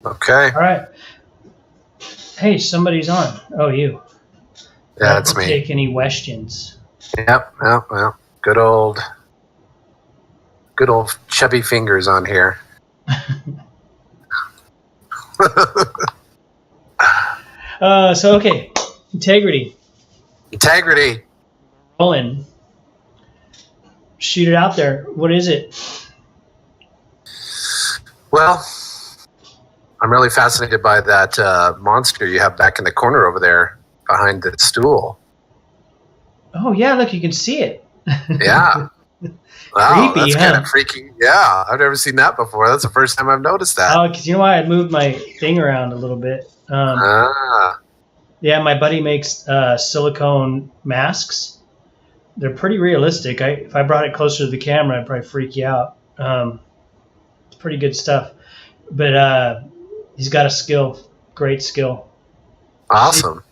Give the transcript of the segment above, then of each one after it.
Okay. All right. Hey, somebody's on. Oh, you. Yeah, it's me. Take any questions. Yep. Good old chubby fingers on here. Okay. Integrity. Rolling. Shoot it out there. What is it? Well, I'm really fascinated by that monster you have back in the corner over there behind the stool. Oh, yeah, look, you can see it. Yeah. Wow, creepy, that's huh? kind of freaky. Yeah, I've never seen that before. That's the first time I've noticed that. Oh, because you know why? I moved my thing around a little bit. Yeah, my buddy makes silicone masks. They're pretty realistic. If I brought it closer to the camera, I'd probably freak you out. It's pretty good stuff. But he's got a skill, great skill. Awesome.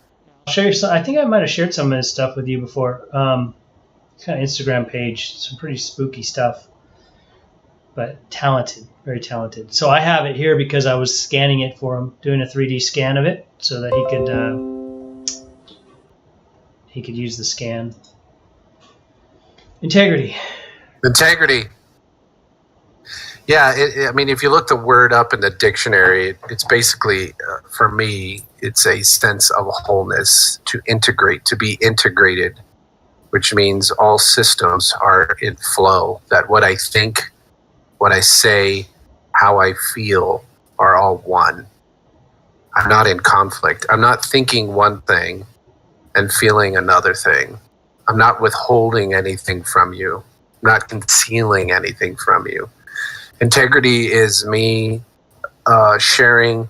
I'll show you some. I think I might have shared some of his stuff with you before. It's got an Instagram page, some pretty spooky stuff. But talented, very talented. So I have it here because I was scanning it for him, doing a 3D scan of it, so that he could use the scan. Integrity. Yeah, I mean, if you look the word up in the dictionary, it's basically, for me, it's a sense of wholeness, to integrate, to be integrated, which means all systems are in flow, that what I think, what I say, how I feel are all one. I'm not in conflict. I'm not thinking one thing and feeling another thing. I'm not withholding anything from you. I'm not concealing anything from you. Integrity is me sharing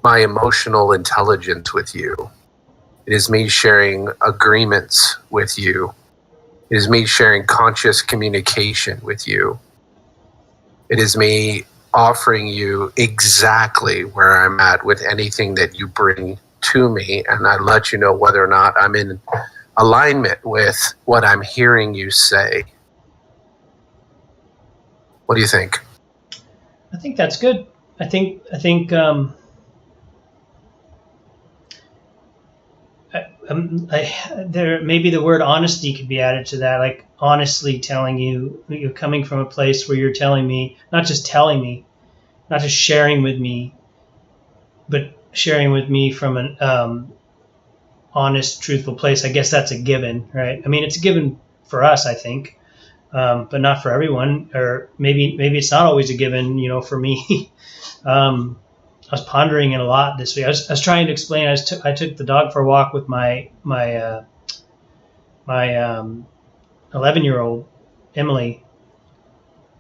my emotional intelligence with you. It is me sharing agreements with you. It is me sharing conscious communication with you. It is me offering you exactly where I'm at with anything that you bring to me, and I let you know whether or not I'm in alignment with what I'm hearing you say. What do you think? I think that's good. I think there maybe the word honesty could be added to that, like honestly telling you, you're coming from a place where you're telling me, not just sharing with me, but sharing with me from an honest, truthful place. I guess that's a given, right? I mean, it's a given for us, I think. But not for everyone, or maybe it's not always a given, for me. I was pondering it a lot this week. I was trying to explain. I took the dog for a walk with my 11-year-old Emily,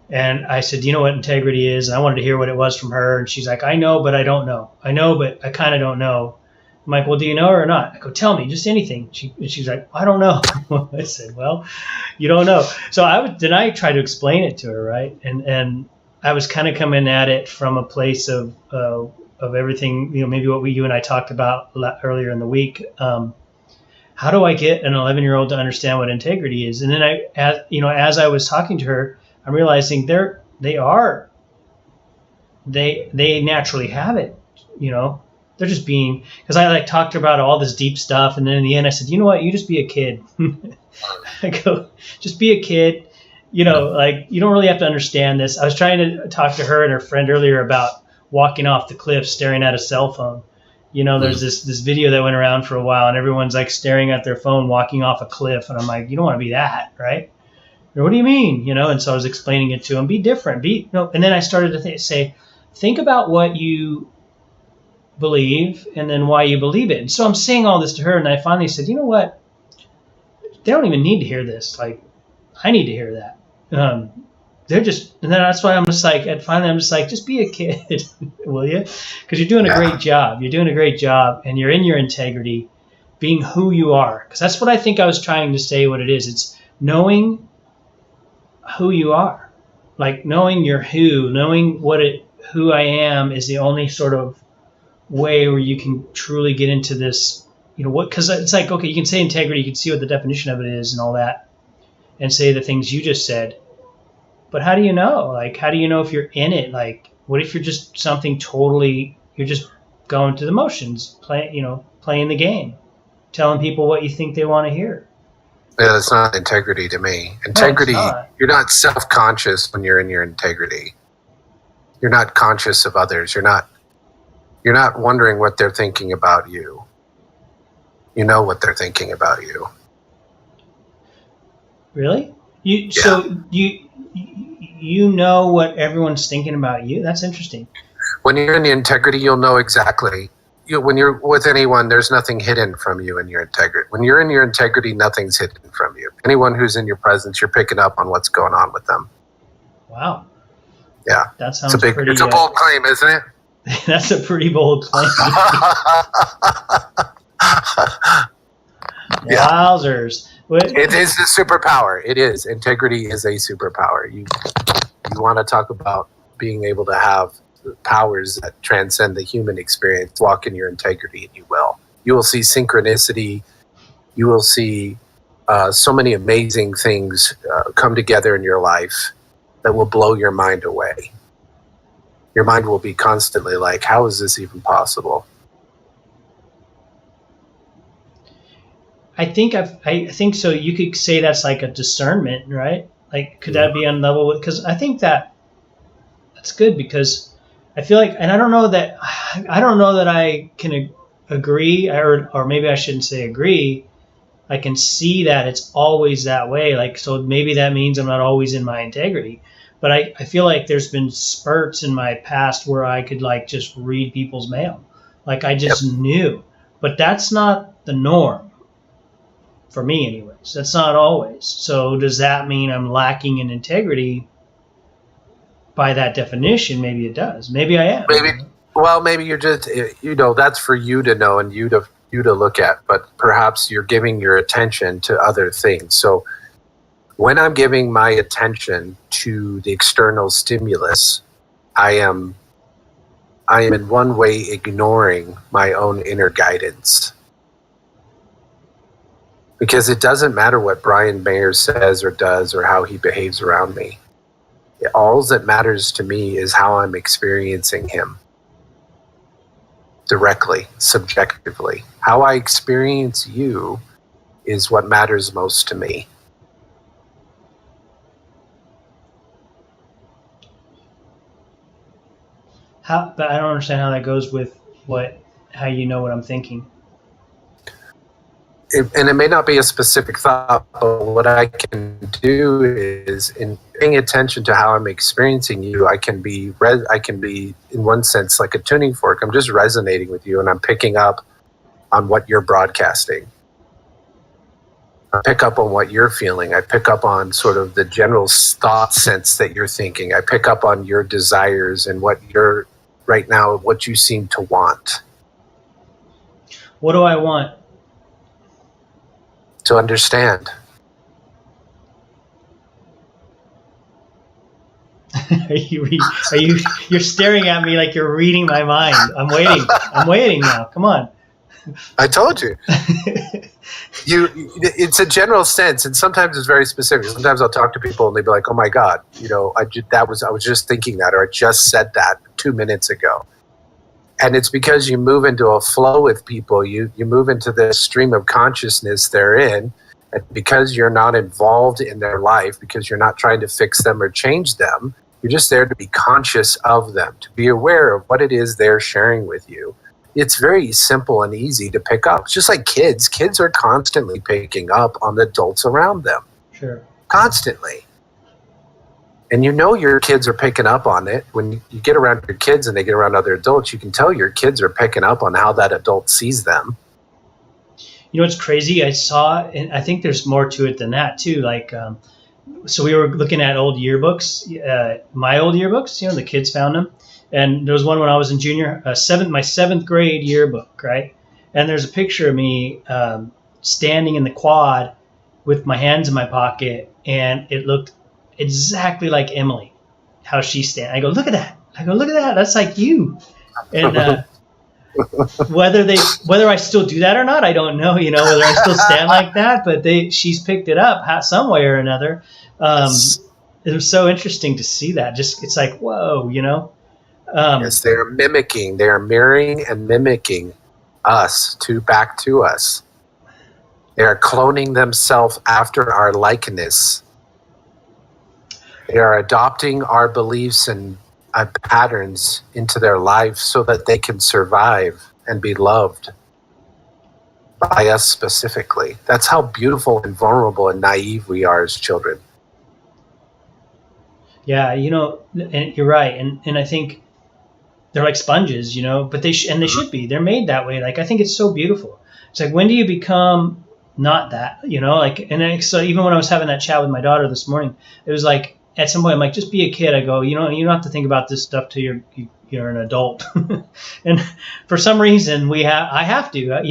and I said, "Do you know what integrity is?" And I wanted to hear what it was from her, and she's like, "I know, but I don't know. I know, but I kind of don't know." I'm like, "Well, do you know or not?" I go, "Tell me, just anything." She's like, "I don't know." I said, "Well, you don't know." So I tried to explain it to her, right? And I was kind of coming at it from a place of everything, maybe what you and I talked about earlier in the week. How do I get an 11-year-old to understand what integrity is? And then as I was talking to her, I'm realizing they naturally have it, They're just being, because I talked about all this deep stuff, and then in the end I said, you know what, you just be a kid. I go, just be a kid, you don't really have to understand this. I was trying to talk to her and her friend earlier about walking off the cliff staring at a cell phone. There's this video that went around for a while, and everyone's like staring at their phone walking off a cliff, and I'm like, you don't want to be that, right? Or, what do you mean? And so I was explaining it to him, be different, and then I started to say, think about what you believe and then why you believe it. And so I'm saying all this to her, and I finally said, you know what? They don't even need to hear this. Like, I need to hear that. And then that's why I'm just like, and finally I'm just like, just be a kid, will you? Because you're doing a great job. You're doing a great job, and you're in your integrity, being who you are. Because that's what I think I was trying to say what it is. It's knowing who you are. Like, knowing your who, knowing who I am is the only sort of way where you can truly get into this, because it's like, okay, you can say integrity, you can see what the definition of it is and all that, and say the things you just said, but how do you know? Like, how do you know if you're in it? Like, What if you're just something totally, you're just going through the motions, playing the game, telling people what you think they want to hear? Yeah, that's not integrity to me. Integrity, you're not self-conscious when you're in your integrity. You're not conscious of others. You're not wondering what they're thinking about you. You know what they're thinking about you. Really? So you know what everyone's thinking about you? That's interesting. When you're in the integrity, you'll know exactly. When you're with anyone, there's nothing hidden from you in your integrity. When you're in your integrity, nothing's hidden from you. Anyone who's in your presence, you're picking up on what's going on with them. Wow. Yeah. That sounds pretty... It's a bold claim, isn't it? That's a pretty bold claim. Yeah. Wowzers. It is a superpower. It is. Integrity is a superpower. You want to talk about being able to have powers that transcend the human experience, walk in your integrity, and you will. You will see synchronicity. You will see so many amazing things come together in your life that will blow your mind away. Your mind will be constantly like, how is this even possible? I think so. You could say that's like a discernment, right? Like, could that be on level with? Because I think that's good, because I feel like, and I don't know that I can agree, or maybe I shouldn't say agree. I can see that it's always that way. Like, so maybe that means I'm not always in my integrity. But I feel like there's been spurts in my past where I could like just read people's mail. Like I just knew. But that's not the norm. For me anyways. That's not always. So does that mean I'm lacking in integrity? By that definition, maybe it does. Maybe I am. Maybe you're just, that's for you to know and you to look at. But perhaps you're giving your attention to other things. So when I'm giving my attention to the external stimulus, I am in one way ignoring my own inner guidance. Because it doesn't matter what Brian Mayer says or does or how he behaves around me. All that matters to me is how I'm experiencing him. Directly, subjectively. How I experience you is what matters most to me. But I don't understand how that goes with how you know what I'm thinking. And it may not be a specific thought, but what I can do is, in paying attention to how I'm experiencing you, I can be in one sense like a tuning fork. I'm just resonating with you, and I'm picking up on what you're broadcasting. I pick up on what you're feeling. I pick up on sort of the general thought sense that you're thinking. I pick up on your desires and what you're right now, what you seem to want. What do I want? To understand. You're staring at me like you're reading my mind. I'm waiting now. Come on. I told you. It's a general sense, and sometimes it's very specific. Sometimes I'll talk to people and they'll be like, "Oh my God, I was just thinking that, or I just said that 2 minutes ago." And it's because you move into a flow with people. You move into the stream of consciousness they're in, and because you're not involved in their life, because you're not trying to fix them or change them, you're just there to be conscious of them, to be aware of what it is they're sharing with you. It's very simple and easy to pick up. It's just like kids. Kids are constantly picking up on the adults around them. Sure. Constantly. And your kids are picking up on it. When you get around your kids and they get around other adults, you can tell your kids are picking up on how that adult sees them. You know what's crazy? I saw, and I think there's more to it than that too. Like, so we were looking at old yearbooks, my old yearbooks, the kids found them. And there was one when I was in my seventh grade yearbook, right? And there's a picture of me standing in the quad with my hands in my pocket, and it looked exactly like Emily, how she stands. I go, look at that. That's like you. And whether I still do that or not, I don't know. Whether I still stand like that. But she's picked it up some way or another. It was so interesting to see that. Just it's like whoa, Yes, they are mimicking, they are mirroring and mimicking us back to us. They are cloning themselves after our likeness. They are adopting our beliefs and patterns into their life so that they can survive and be loved by us specifically. That's how beautiful and vulnerable and naive we are as children. Yeah, and you're right. And I think they're like sponges, but they should be. They're made that way. Like, I think it's so beautiful. It's like, when do you become not that, so even when I was having that chat with my daughter this morning, it was like, at some point, I'm like, just be a kid. I go, you don't have to think about this stuff till you're an adult. And for some reason, we have to,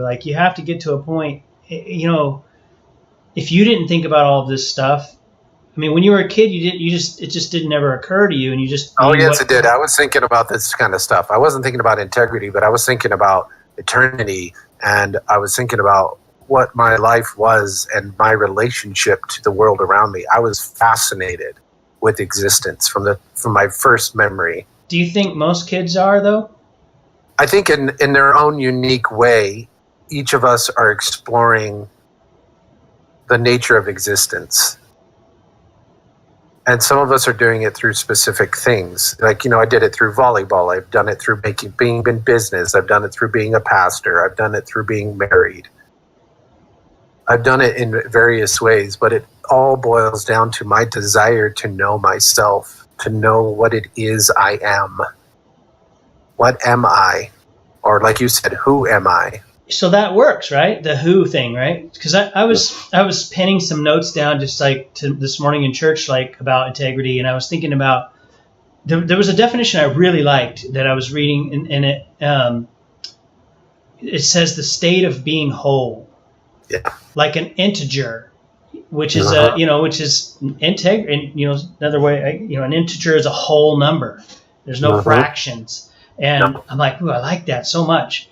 like, you have to get to a point, if you didn't think about all of this stuff, I mean, when you were a kid, it just didn't ever occur to you, and you just. Oh yes, it did. I was thinking about this kind of stuff. I wasn't thinking about integrity, but I was thinking about eternity, and I was thinking about what my life was and my relationship to the world around me. I was fascinated with existence from my first memory. Do you think most kids are, though? I think in their own unique way, each of us are exploring the nature of existence. And some of us are doing it through specific things. Like, I did it through volleyball. I've done it through being in business. I've done it through being a pastor. I've done it through being married. I've done it in various ways, but it all boils down to my desire to know myself, to know what it is I am. What am I? Or like you said, who am I? So that works, right? The who thing, right? Because I was penning some notes down just like to this morning in church, like about integrity, and I was thinking about there was a definition I really liked that I was reading, and it says the state of being whole, like an integer, which is which is another way, an integer is a whole number. There's no fractions, and I'm like, ooh, I like that so much.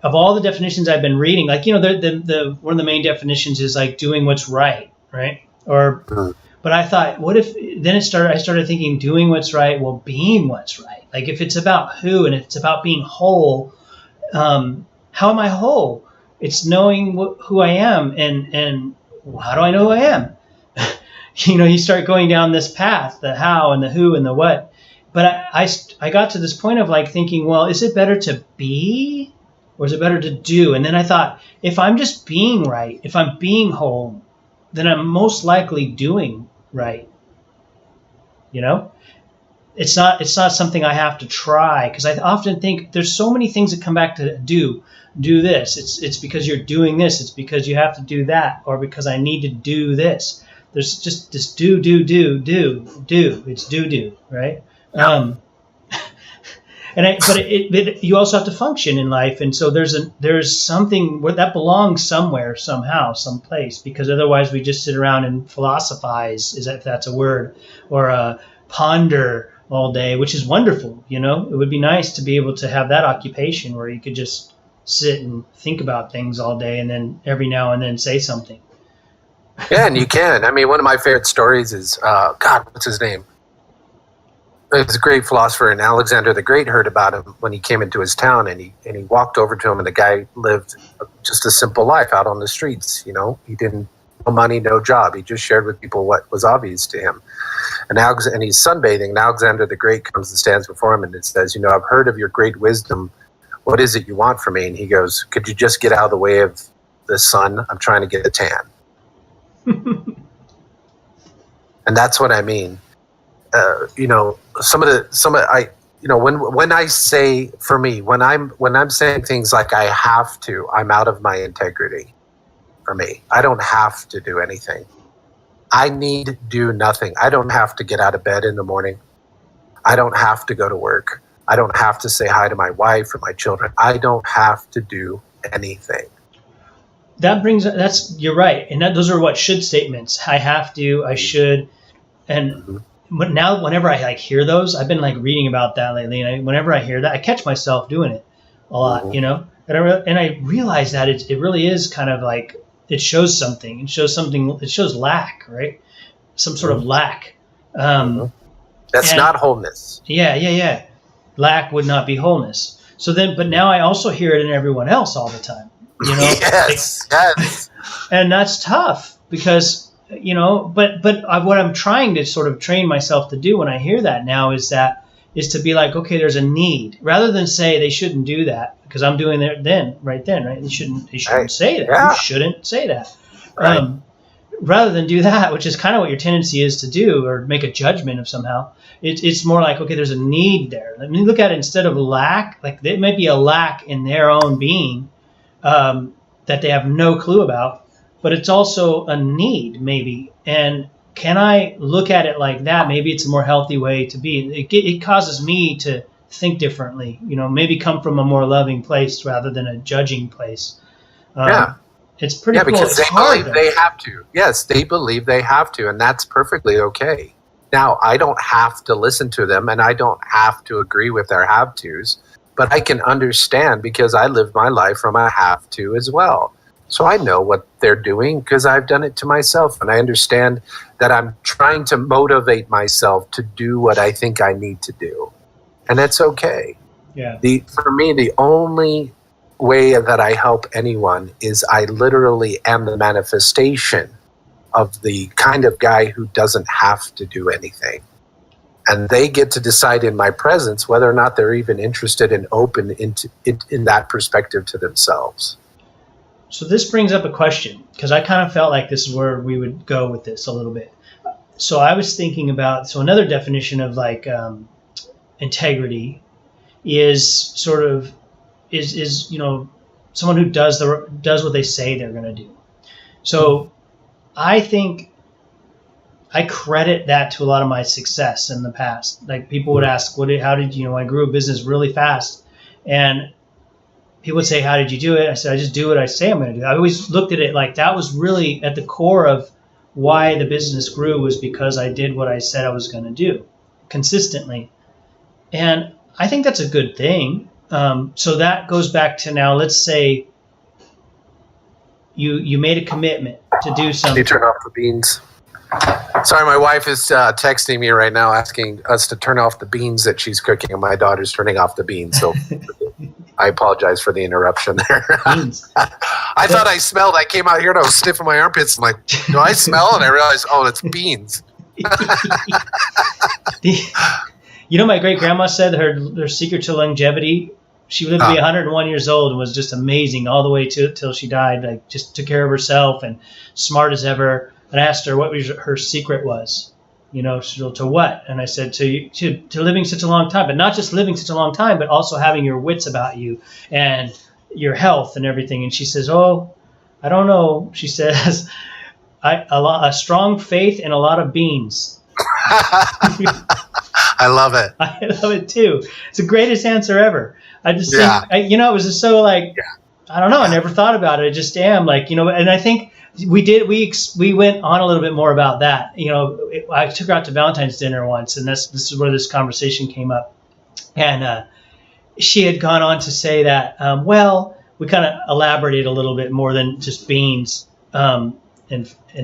Of all the definitions I've been reading, like, the one of the main definitions is like doing what's right? But I thought, what if then I started thinking doing what's right, well, being what's right. Like, if it's about who and it's about being whole, how am I whole? It's knowing who I am, and how do I know who I am? You start going down this path, the how and the who and the what. But I got to this point of like thinking, well, is it better to be? Or is it better to do? And then I thought, if I'm just being right, if I'm being whole, then I'm most likely doing right. It's not something I have to try, because I often think there's so many things that come back to do this. It's because you're doing this. It's because you have to do that, or because I need to do this. There's just this do. It's do, right? Yeah. But you also have to function in life, and so there's something where that belongs somewhere, somehow, someplace, because otherwise we just sit around and philosophize, if that's a word, or ponder all day, which is wonderful. It would be nice to be able to have that occupation where you could just sit and think about things all day, and then every now and then say something. Yeah, and you can. I mean, one of my favorite stories is what's his name? It's a great philosopher, and Alexander the Great heard about him when he came into his town, and he walked over to him, and the guy lived just a simple life out on the streets. He didn't, no money, no job. He just shared with people what was obvious to him. And he's sunbathing, and Alexander the Great comes and stands before him, and it says, I've heard of your great wisdom. What is it you want from me? And he goes, could you just get out of the way of the sun? I'm trying to get a tan. And that's what I mean. When I say, for me, when I'm saying things like I have to, I'm out of my integrity. For me, I don't have to do anything. I need do nothing. I don't have to get out of bed in the morning. I don't have to go to work. I don't have to say hi to my wife or my children. I don't have to do anything. You're right. And those are what should statements. I have to, I should. And But now, whenever I hear those, I've been reading about that lately, and whenever I hear that, I catch myself doing it a lot, And I realize that it really is kind of it shows something. It shows lack, right? Some sort of lack. That's not wholeness. Yeah. lack would not be wholeness. So then, but now I also hear it in everyone else all the time, you know? Yes. And that's tough because, you know, but what I'm trying to sort of train myself to do when I hear that now is to be like, okay, there's a need, rather than say they shouldn't do that because I'm doing it right then. They shouldn't say that. Yeah. You shouldn't say that. Right. Rather than do that, which is kind of what your tendency is to do, or make a judgment of somehow, it's more like, okay, there's a need there. Let me look at it instead of lack. Like there might be a lack in their own being that they have no clue about, but it's also a need maybe. And can I look at it like that? Maybe it's a more healthy way to be. It causes me to think differently, you know, maybe come from a more loving place rather than a judging place. It's pretty cool. Because they believe they have to. Yes, they believe they have to, and that's perfectly okay. Now, I don't have to listen to them, and I don't have to agree with their have-tos, but I can understand because I live my life from a have-to as well. So I know what they're doing because I've done it to myself, and I understand that I'm trying to motivate myself to do what I think I need to do, and that's okay. Yeah. For me, the only way that I help anyone is I literally am the manifestation of the kind of guy who doesn't have to do anything. And they get to decide in my presence whether or not they're even interested and open in that perspective to themselves. So this brings up a question, because I kind of felt like this is where we would go with this a little bit. So I was thinking about, so another definition of like integrity is sort of, is you know, someone who does what they say they're going to do. So I think I credit that to a lot of my success in the past. Like people would ask, how did you know, I grew a business really fast, and people would say, how did you do it? I said, I just do what I say I'm going to do. I always looked at it like that was really at the core of why the business grew, was because I did what I said I was going to do consistently. And I think that's a good thing. So that goes back to now, let's say you made a commitment to do something. Can you turn off the beans? Sorry, my wife is texting me right now asking us to turn off the beans that she's cooking, and my daughter's turning off the beans. So I apologize for the interruption there. Beans. I thought I smelled. I came out here and I was sniffing my armpits. I'm like, do I smell? And I realized, oh, it's beans. You know, my great grandma said her secret to longevity, she lived to be 101 years old and was just amazing all the way till she died. Like just took care of herself and smart as ever. And I asked her what her secret was, you know, to what? And I said to living such a long time, but not just living such a long time, but also having your wits about you and your health and everything. And she says, oh, I don't know. She says, a strong faith and a lot of beans. I love it. I love it too. It's the greatest answer ever. I just think, it was just so like, I don't know. I never thought about it. I just am like, you know, and I think we went on a little bit more about that. You know, I took her out to Valentine's dinner once, and this is where this conversation came up. And she had gone on to say that, we kind of elaborated a little bit more than just beans and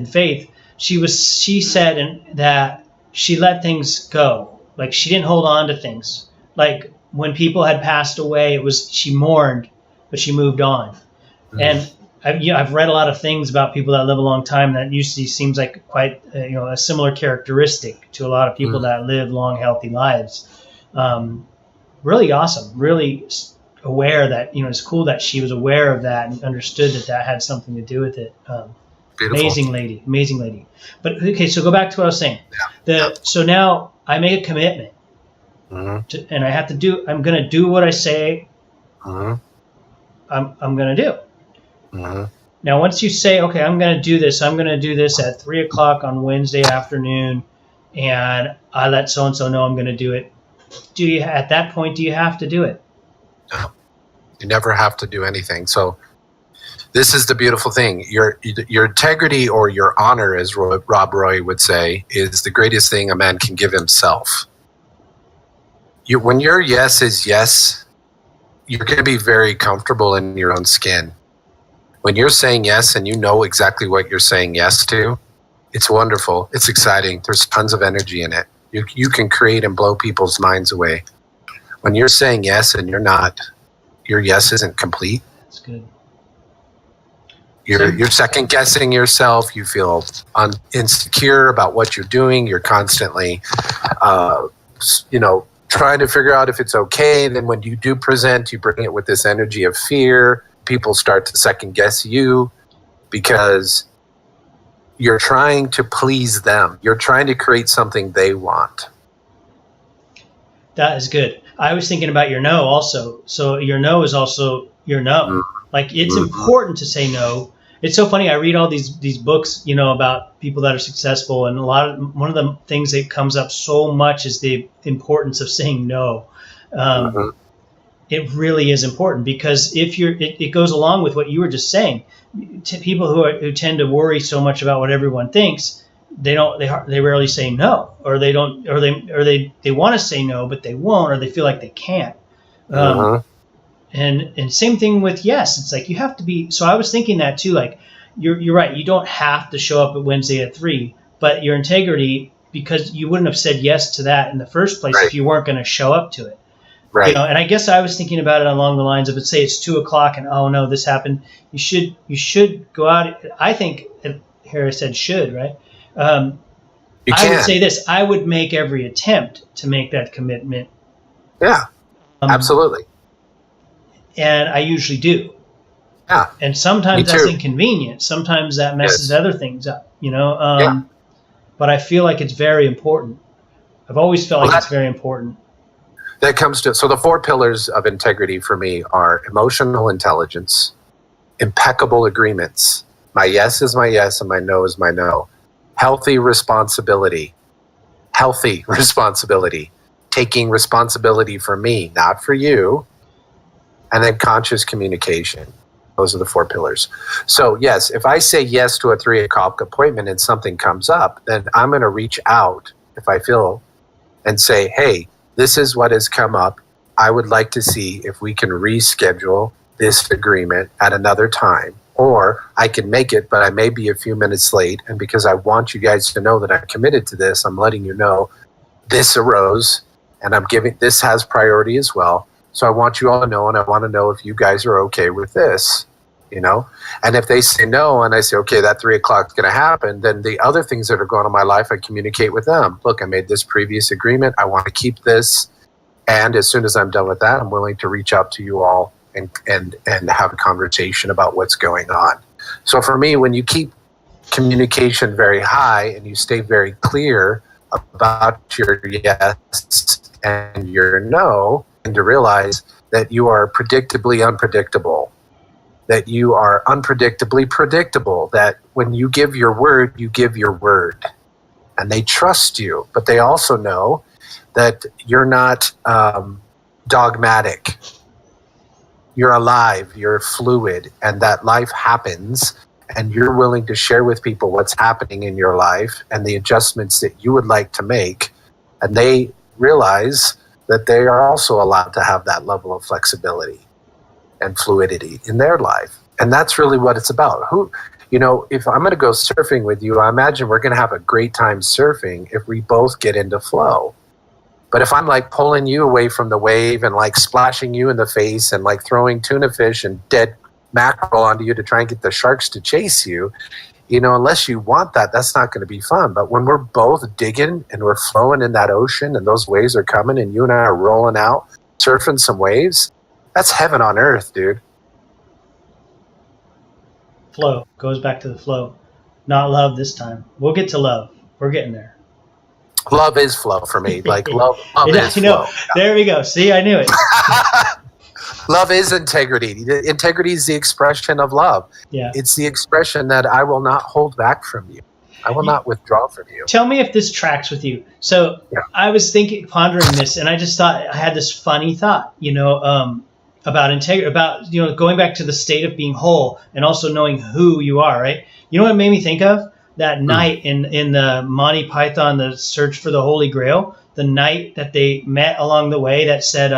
faith. She said that she let things go. Like she didn't hold on to things. Like when people had passed away, she mourned, but she moved on. Mm-hmm. And I've read a lot of things about people that live a long time that usually seems like quite a similar characteristic to a lot of people that live long, healthy lives. Really awesome. Really aware that it's cool that she was aware of that and understood that had something to do with it. Amazing lady. But okay, so go back to what I was saying. So now I make a commitment, and I have to I'm going to do what I say. I'm going to do. Now, once you say, okay, I'm going to do this at 3:00 on Wednesday afternoon, and I let so-and-so know I'm going to do it. At that point, do you have to do it? No, you never have to do anything. So this is the beautiful thing. Your integrity or your honor, as Rob Roy would say, is the greatest thing a man can give himself. When your yes is yes, you're going to be very comfortable in your own skin. When you're saying yes and you know exactly what you're saying yes to, it's wonderful. It's exciting. There's tons of energy in it. You can create and blow people's minds away. When you're saying yes and you're not, your yes isn't complete. That's good. You're second guessing yourself. You feel insecure about what you're doing. You're constantly, trying to figure out if it's okay. Then when you do present, you bring it with this energy of fear. People start to second guess you because you're trying to please them. You're trying to create something they want. That is good. I was thinking about your no also. So your no is also your no. Mm-hmm. Like it's important to say no. It's so funny. I read all these books, about people that are successful, and one of the things that comes up so much is the importance of saying no. It really is important, because if it goes along with what you were just saying. To people who tend to worry so much about what everyone thinks, they rarely say no, or they don't, or they want to say no but they won't, or they feel like they can't. And same thing with yes. It's like you have to be. So I was thinking that too. Like you're right. You don't have to show up at Wednesday at 3, but your integrity, because you wouldn't have said yes to that in the first place if you weren't going to show up to it. Right. And I guess I was thinking about it along the lines of, say it's 2:00 and oh no, this happened. You should go out. I think here I said should, right? I would say this. I would make every attempt to make that commitment. Yeah, absolutely. And I usually do. Yeah. And sometimes that's inconvenient. Sometimes that messes other things up, But I feel like it's very important. I've always felt like it's very important. That comes to, so the 4 pillars of integrity for me are emotional intelligence, impeccable agreements. My yes is my yes and my no is my no. Healthy responsibility, taking responsibility for me, not for you. And then conscious communication. Those are the 4 pillars. So yes, if I say yes to a 3:00 appointment and something comes up, then I'm going to reach out if I feel and say, hey, this is what has come up. I would like to see if we can reschedule this agreement at another time, or I can make it, but I may be a few minutes late. And because I want you guys to know that I'm committed to this, I'm letting you know this arose, and this has priority as well. So I want you all to know, and I want to know if you guys are okay with this, And if they say no, and I say, okay, that 3:00 is going to happen, then the other things that are going on in my life, I communicate with them. Look, I made this previous agreement. I want to keep this. And as soon as I'm done with that, I'm willing to reach out to you all and have a conversation about what's going on. So for me, when you keep communication very high and you stay very clear about your yes and your no, and to realize that you are predictably unpredictable, that you are unpredictably predictable, that when you give your word, you give your word. And they trust you, but they also know that you're not dogmatic. You're alive, you're fluid, and that life happens, and you're willing to share with people what's happening in your life and the adjustments that you would like to make. And they realize that they are also allowed to have that level of flexibility and fluidity in their life. And that's really what it's about. If I'm going to go surfing with you, I imagine we're going to have a great time surfing if we both get into flow. But if I'm like pulling you away from the wave and like splashing you in the face and like throwing tuna fish and dead mackerel onto you to try and get the sharks to chase you, unless you want that, that's not going to be fun. But when we're both digging and we're flowing in that ocean and those waves are coming and you and I are rolling out, surfing some waves, that's heaven on earth, dude. Flow. Goes back to the flow. Not love this time. We'll get to love. We're getting there. Love is flow for me. Like love is flow. There we go. See, I knew it. Love is integrity. Integrity is the expression of love. Yeah. It's the expression that I will not hold back from you. I will not withdraw from you. Tell me if this tracks with you. So I was pondering this, and I just thought I had this funny thought, about integrity, about, going back to the state of being whole and also knowing who you are, right? You know what it made me think of? That night in the Monty Python, the Search for the Holy Grail, the night that they met along the way that said,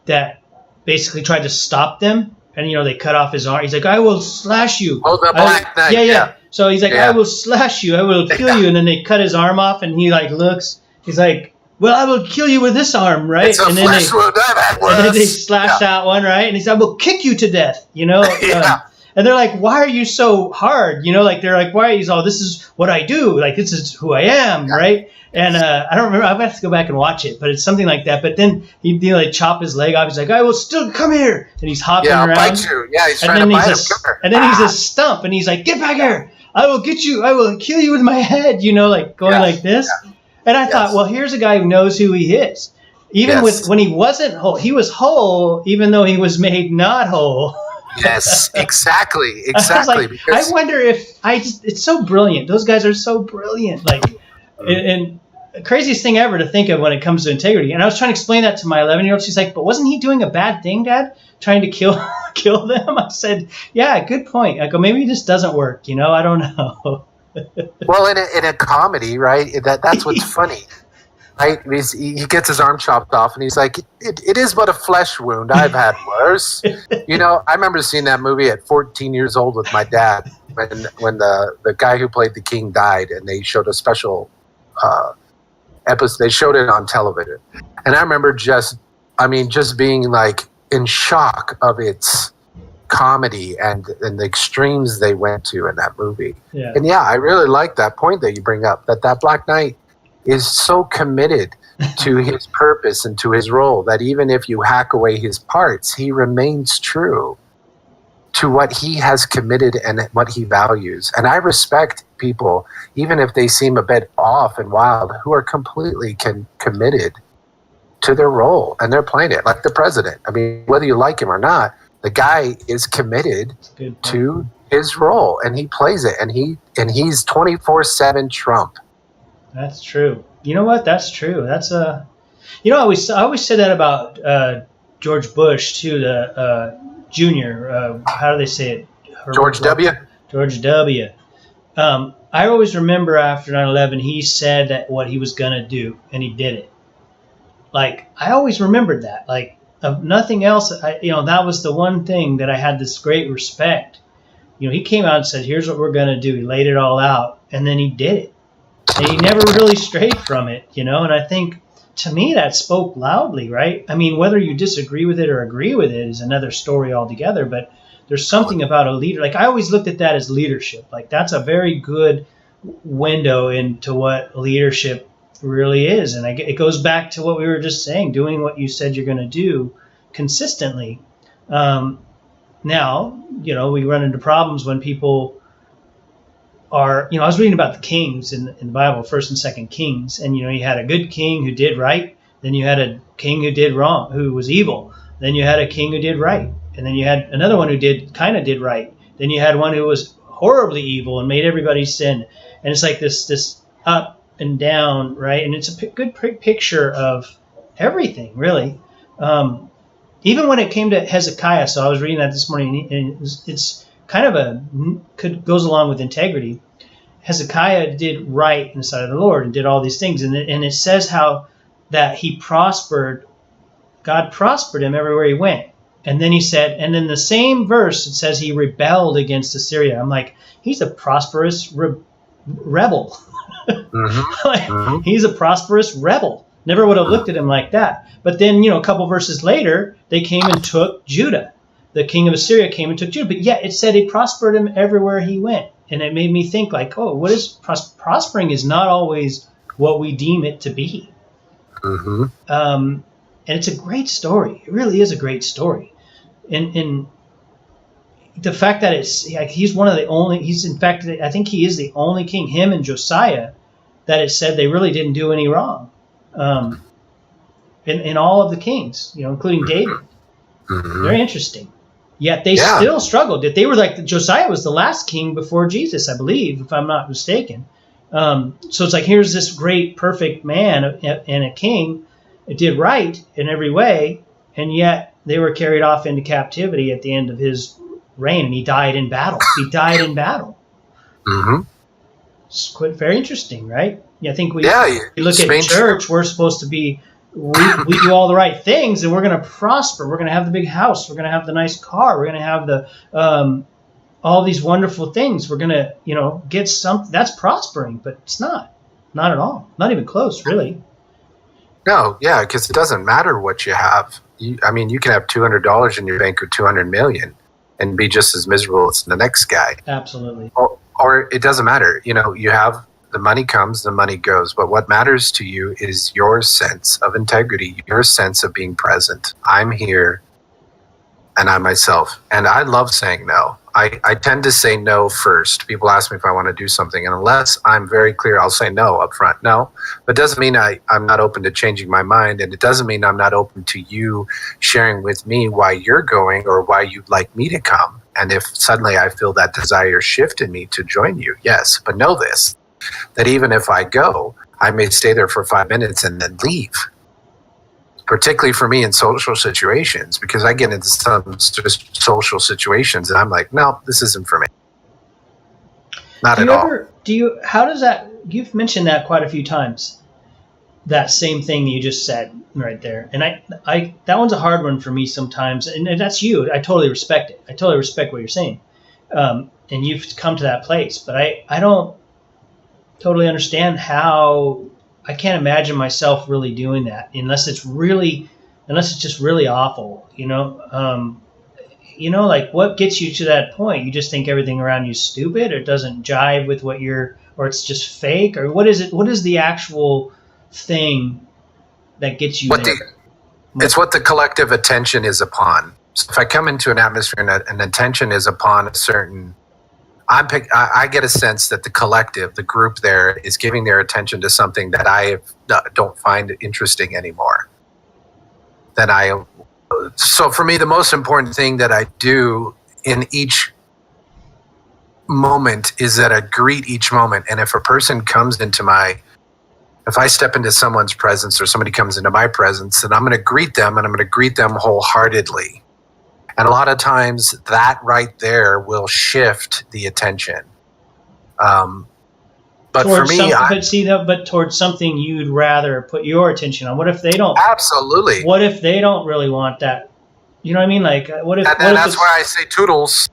that basically tried to stop them, and they cut off his arm. He's like, I will slash you. Oh, the Black Knight. Yeah. So he's like, I will slash you, I will kill you, and then they cut his arm off, and he like looks, he's like, well, I will kill you with this arm, right? It's a and then flesh wound. I've had worse. and then they slashed out one, right? And he said, I will kick you to death, Yeah. And they're like, why are you so hard? They're like, why are you so, this is what I do. Like, this is who I am, right? And I don't remember. I've got to go back and watch it, but it's something like that. But then he like chop his leg off. He's like, I will still come here. And he's hopping I'll around. bite you. Yeah, he's trying to bite him. And then he's a stump, and he's like, get back here. I will get you. I will kill you with my head, like going like this. Yeah. And I thought, well, here's a guy who knows who he is. Even when he wasn't whole, he was whole, even though he was made not whole. Yes, exactly. I wonder if it's so brilliant. Those guys are so brilliant. Like, and the craziest thing ever to think of when it comes to integrity. And I was trying to explain that to my 11-year-old. She's like, but wasn't he doing a bad thing, Dad? Trying to kill them? I said, yeah, good point. I go, maybe it just doesn't work. I don't know. Well, in a comedy, right? That's what's funny. Right? He gets his arm chopped off, and he's like, it is but a flesh wound. I've had worse. I remember seeing that movie at 14 years old with my dad when the guy who played the king died, and they showed a special episode. They showed it on television. And I remember just being like in shock of its comedy and the extremes they went to in that movie. Yeah. And I really like that point that you bring up, that Black Knight is so committed to his purpose and to his role that even if you hack away his parts, he remains true to what he has committed and what he values. And I respect people, even if they seem a bit off and wild, who are completely committed to their role, and they're playing it like the president. I mean, whether you like him or not, the guy is committed to his role, and he plays it, and he's 24/7 Trump. That's true. You know what? That's true. That's I always said that about George Bush too, the Junior. How do they say it? George W. George W. I always remember after 9/11, he said that what he was gonna do, and he did it. Like, I always remembered that. Like, of nothing else, that was the one thing that I had this great respect. He came out and said, "Here's what we're gonna do." He laid it all out, and then he did it. And he never really strayed from it, and I think, to me, that spoke loudly, right? I mean, whether you disagree with it or agree with it is another story altogether, but there's something about a leader. Like, I always looked at that as leadership. Like, that's a very good window into what leadership really is. And it goes back to what we were just saying, doing what you said you're going to do consistently. Now, we run into problems when people are, I was reading about the kings in the Bible, 1st and 2nd Kings, and you had a good king who did right, then you had a king who did wrong, who was evil, then you had a king who did right, and then you had another one who did right, then you had one who was horribly evil and made everybody sin, and it's like this up and down, right? And it's a good picture of everything, really. Even when it came to Hezekiah, so I was reading that this morning, and it's kind of goes along with integrity. Hezekiah did right in the sight of the Lord and did all these things. And it says how that he prospered, God prospered him everywhere he went. And then he said, and in the same verse, it says he rebelled against Assyria. I'm like, he's a prosperous rebel. Mm-hmm. He's a prosperous rebel. Never would have looked at him like that. But then, a couple verses later, they came and took Judah. The king of Assyria came and took Judah, but yet it said he prospered him everywhere he went. And it made me think, like, what is prospering is not always what we deem it to be. Mm-hmm. And it's a great story. It really is a great story. And the fact that he's one of the only, in fact, I think he is the only king, him and Josiah, that it said they really didn't do any wrong. In all of the kings, including David. Mm-hmm. Very interesting. Yet they still struggled. They were like, Josiah was the last king before Jesus, I believe, if I'm not mistaken. So it's like, here's this great, perfect man and a king. It did right in every way, and yet they were carried off into captivity at the end of his reign, and he died in battle. Mm-hmm. It's quite very interesting, right? I think we look at church, we're supposed to be, we do all the right things, and we're going to prosper. We're going to have the big house. We're going to have the nice car. We're going to have the all these wonderful things. We're going to, get something that's prospering, but it's not at all. Not even close, really. No, yeah, because it doesn't matter what you have. You can have $200 in your bank or 200 million and be just as miserable as the next guy. Absolutely. Or it doesn't matter. You have the money comes, the money goes. But what matters to you is your sense of integrity, your sense of being present. I'm here and I'm myself. And I love saying no. I tend to say no first. People ask me if I want to do something. And unless I'm very clear, I'll say no up front. No. But it doesn't mean I'm not open to changing my mind. And it doesn't mean I'm not open to you sharing with me why you're going or why you'd like me to come. And if suddenly I feel that desire shift in me to join you, yes. But know this, that even if I go, I may stay there for 5 minutes and then leave. Particularly for me in social situations, because I get into some social situations and I'm like, no, this isn't for me. Not at all. How does that, you've mentioned that quite a few times, that same thing you just said right there. And I that one's a hard one for me sometimes. And that's you. I totally respect it. I totally respect what you're saying. And you've come to that place, but I don't totally understand how. I can't imagine myself really doing that unless it's just really awful, like what gets you to that point? You just think everything around you is stupid or doesn't jive with or it's just fake, or what is it? What is the actual thing that gets you there? It's what the collective attention is upon. So if I come into an atmosphere and an attention is upon a certain, I get a sense that the collective, the group there, is giving their attention to something that I don't find interesting anymore. So for me, the most important thing that I do in each moment is that I greet each moment. And if a person comes if I step into someone's presence or somebody comes into my presence, then I'm going to greet them, and I'm going to greet them wholeheartedly. And a lot of times that right there will shift the attention. But for me, but towards something you'd rather put your attention on. What if they don't? Absolutely. What if they don't really want that? You know what I mean? Like, what if? That's why I say toodles.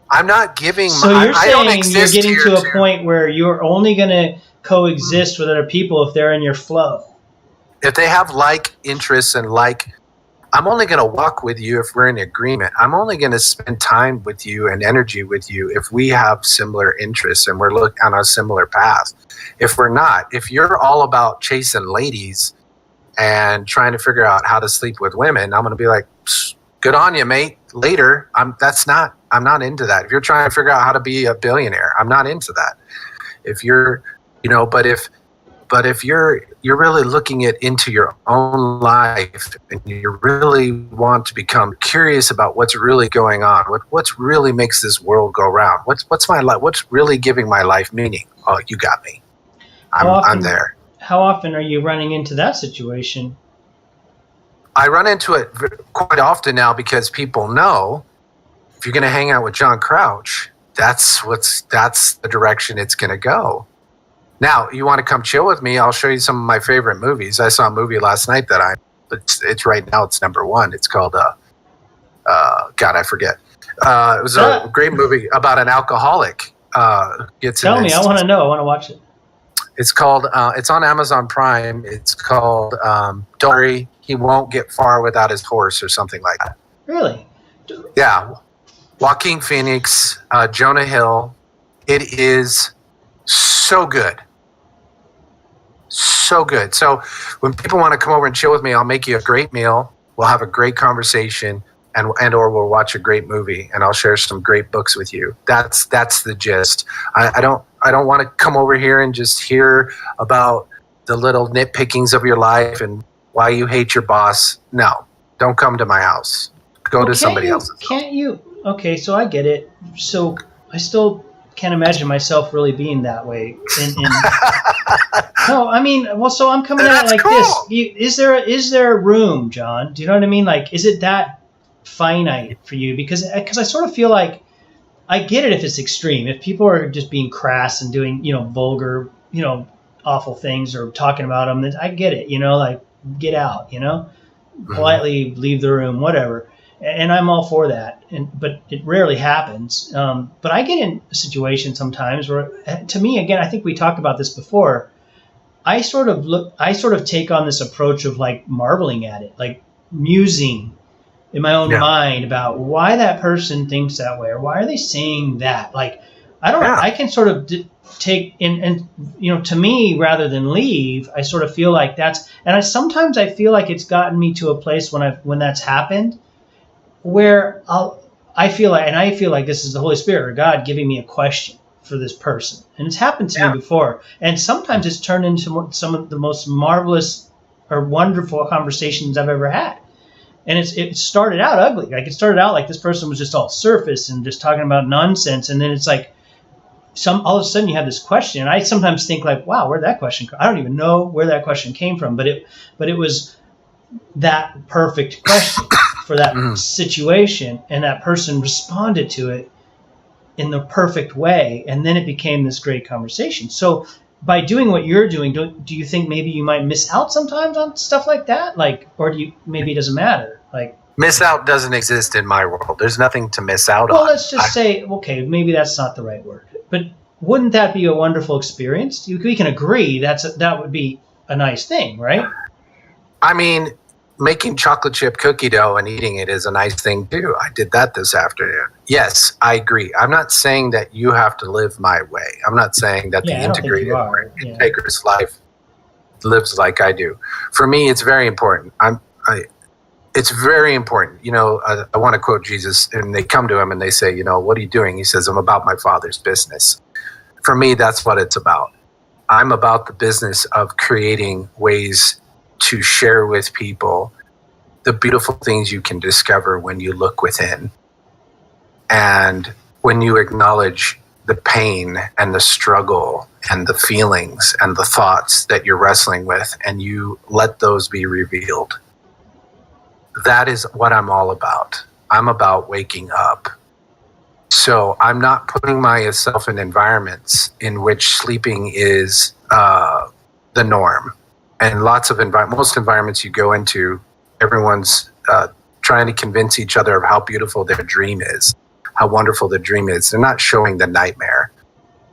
I'm not giving. So you're saying you're getting to a point where you're only going to coexist with other people if they're in your flow. If they have like interests and I'm only going to walk with you if we're in agreement. I'm only going to spend time with you and energy with you if we have similar interests and we're on a similar path. If we're not, if you're all about chasing ladies and trying to figure out how to sleep with women, I'm going to be like, good on you, mate. Later. I'm not into that. If you're trying to figure out how to be a billionaire, I'm not into that. If you're, but if you're really looking into your own life and you really want to become curious about what's really going on, what's really makes this world go round, what's my life, what's really giving my life meaning? Oh, you got me. I'm there. How often are you running into that situation? I run into it quite often now because people know if you're going to hang out with John Crouch, that's the direction it's going to go. Now, you want to come chill with me? I'll show you some of my favorite movies. I saw a movie last night it's right now. It's number one. It's called God, I forget. It was a great movie about an alcoholic. Tell me, I want to know. I want to watch it. It's called. It's on Amazon Prime. It's called Don't Worry, He Won't Get Far Without His Horse, or something like that. Really? Yeah. Joaquin Phoenix, Jonah Hill. It is so good. So good. So when people want to come over and chill with me, I'll make you a great meal. We'll have a great conversation and or we'll watch a great movie, and I'll share some great books with you. That's the gist. I don't want to come over here and just hear about the little nitpickings of your life and why you hate your boss. No, don't come to my house. Go to somebody else's. Can't you? Okay, so I get it. So I still can't imagine myself really being that way. No, I mean, well, so I'm coming at it like cool. This. Is there room, John? Do you know what I mean? Like, is it that finite for you? Because I sort of feel like I get it if it's extreme. If people are just being crass and doing, vulgar, awful things or talking about them, then I get it. Like, get out. Politely leave the room, whatever. And I'm all for that, but it rarely happens. But I get in a situation sometimes where, to me, again, I think we talked about this before, I sort of take on this approach of like marveling at it, like musing in my own mind about why that person thinks that way, or why are they saying that? Like, I don't know. I can sort of take in, and to me, rather than leave, I sort of feel like sometimes I feel like it's gotten me to a place when that's happened, where I feel like this is the Holy Spirit or God giving me a question for this person, and it's happened to me before, and sometimes it's turned into some of the most marvelous or wonderful conversations I've ever had. And it started out ugly. Like, it started out like this person was just all surface and just talking about nonsense. And then it's like all of a sudden you have this question. And I sometimes think like, wow, where'd that question come? I don't even know where that question came from. But it was that perfect question for that situation. And that person responded to it in the perfect way. And then it became this great conversation. So by doing what you're doing, do you think maybe you might miss out sometimes on stuff like that? Like, or maybe it doesn't matter? Like, miss out doesn't exist in my world. There's nothing to miss out on. Well, let's just say, okay, maybe that's not the right word, but wouldn't that be a wonderful experience? We can agree that would be a nice thing, right? I mean, making chocolate chip cookie dough and eating it is a nice thing too. I did that this afternoon. Yes, I agree. I'm not saying that you have to live my way. I'm not saying that the integrated, integrous life lives like I do. For me, it's very important. It's very important. I want to quote Jesus, and they come to him and they say, what are you doing? He says, I'm about my Father's business. For me, that's what it's about. I'm about the business of creating ways to share with people the beautiful things you can discover when you look within. And when you acknowledge the pain and the struggle and the feelings and the thoughts that you're wrestling with, and you let those be revealed. That is what I'm all about. I'm about waking up. So I'm not putting myself in environments in which sleeping is the norm. And most environments you go into, everyone's trying to convince each other of how beautiful their dream is, how wonderful the dream is. They're not showing the nightmare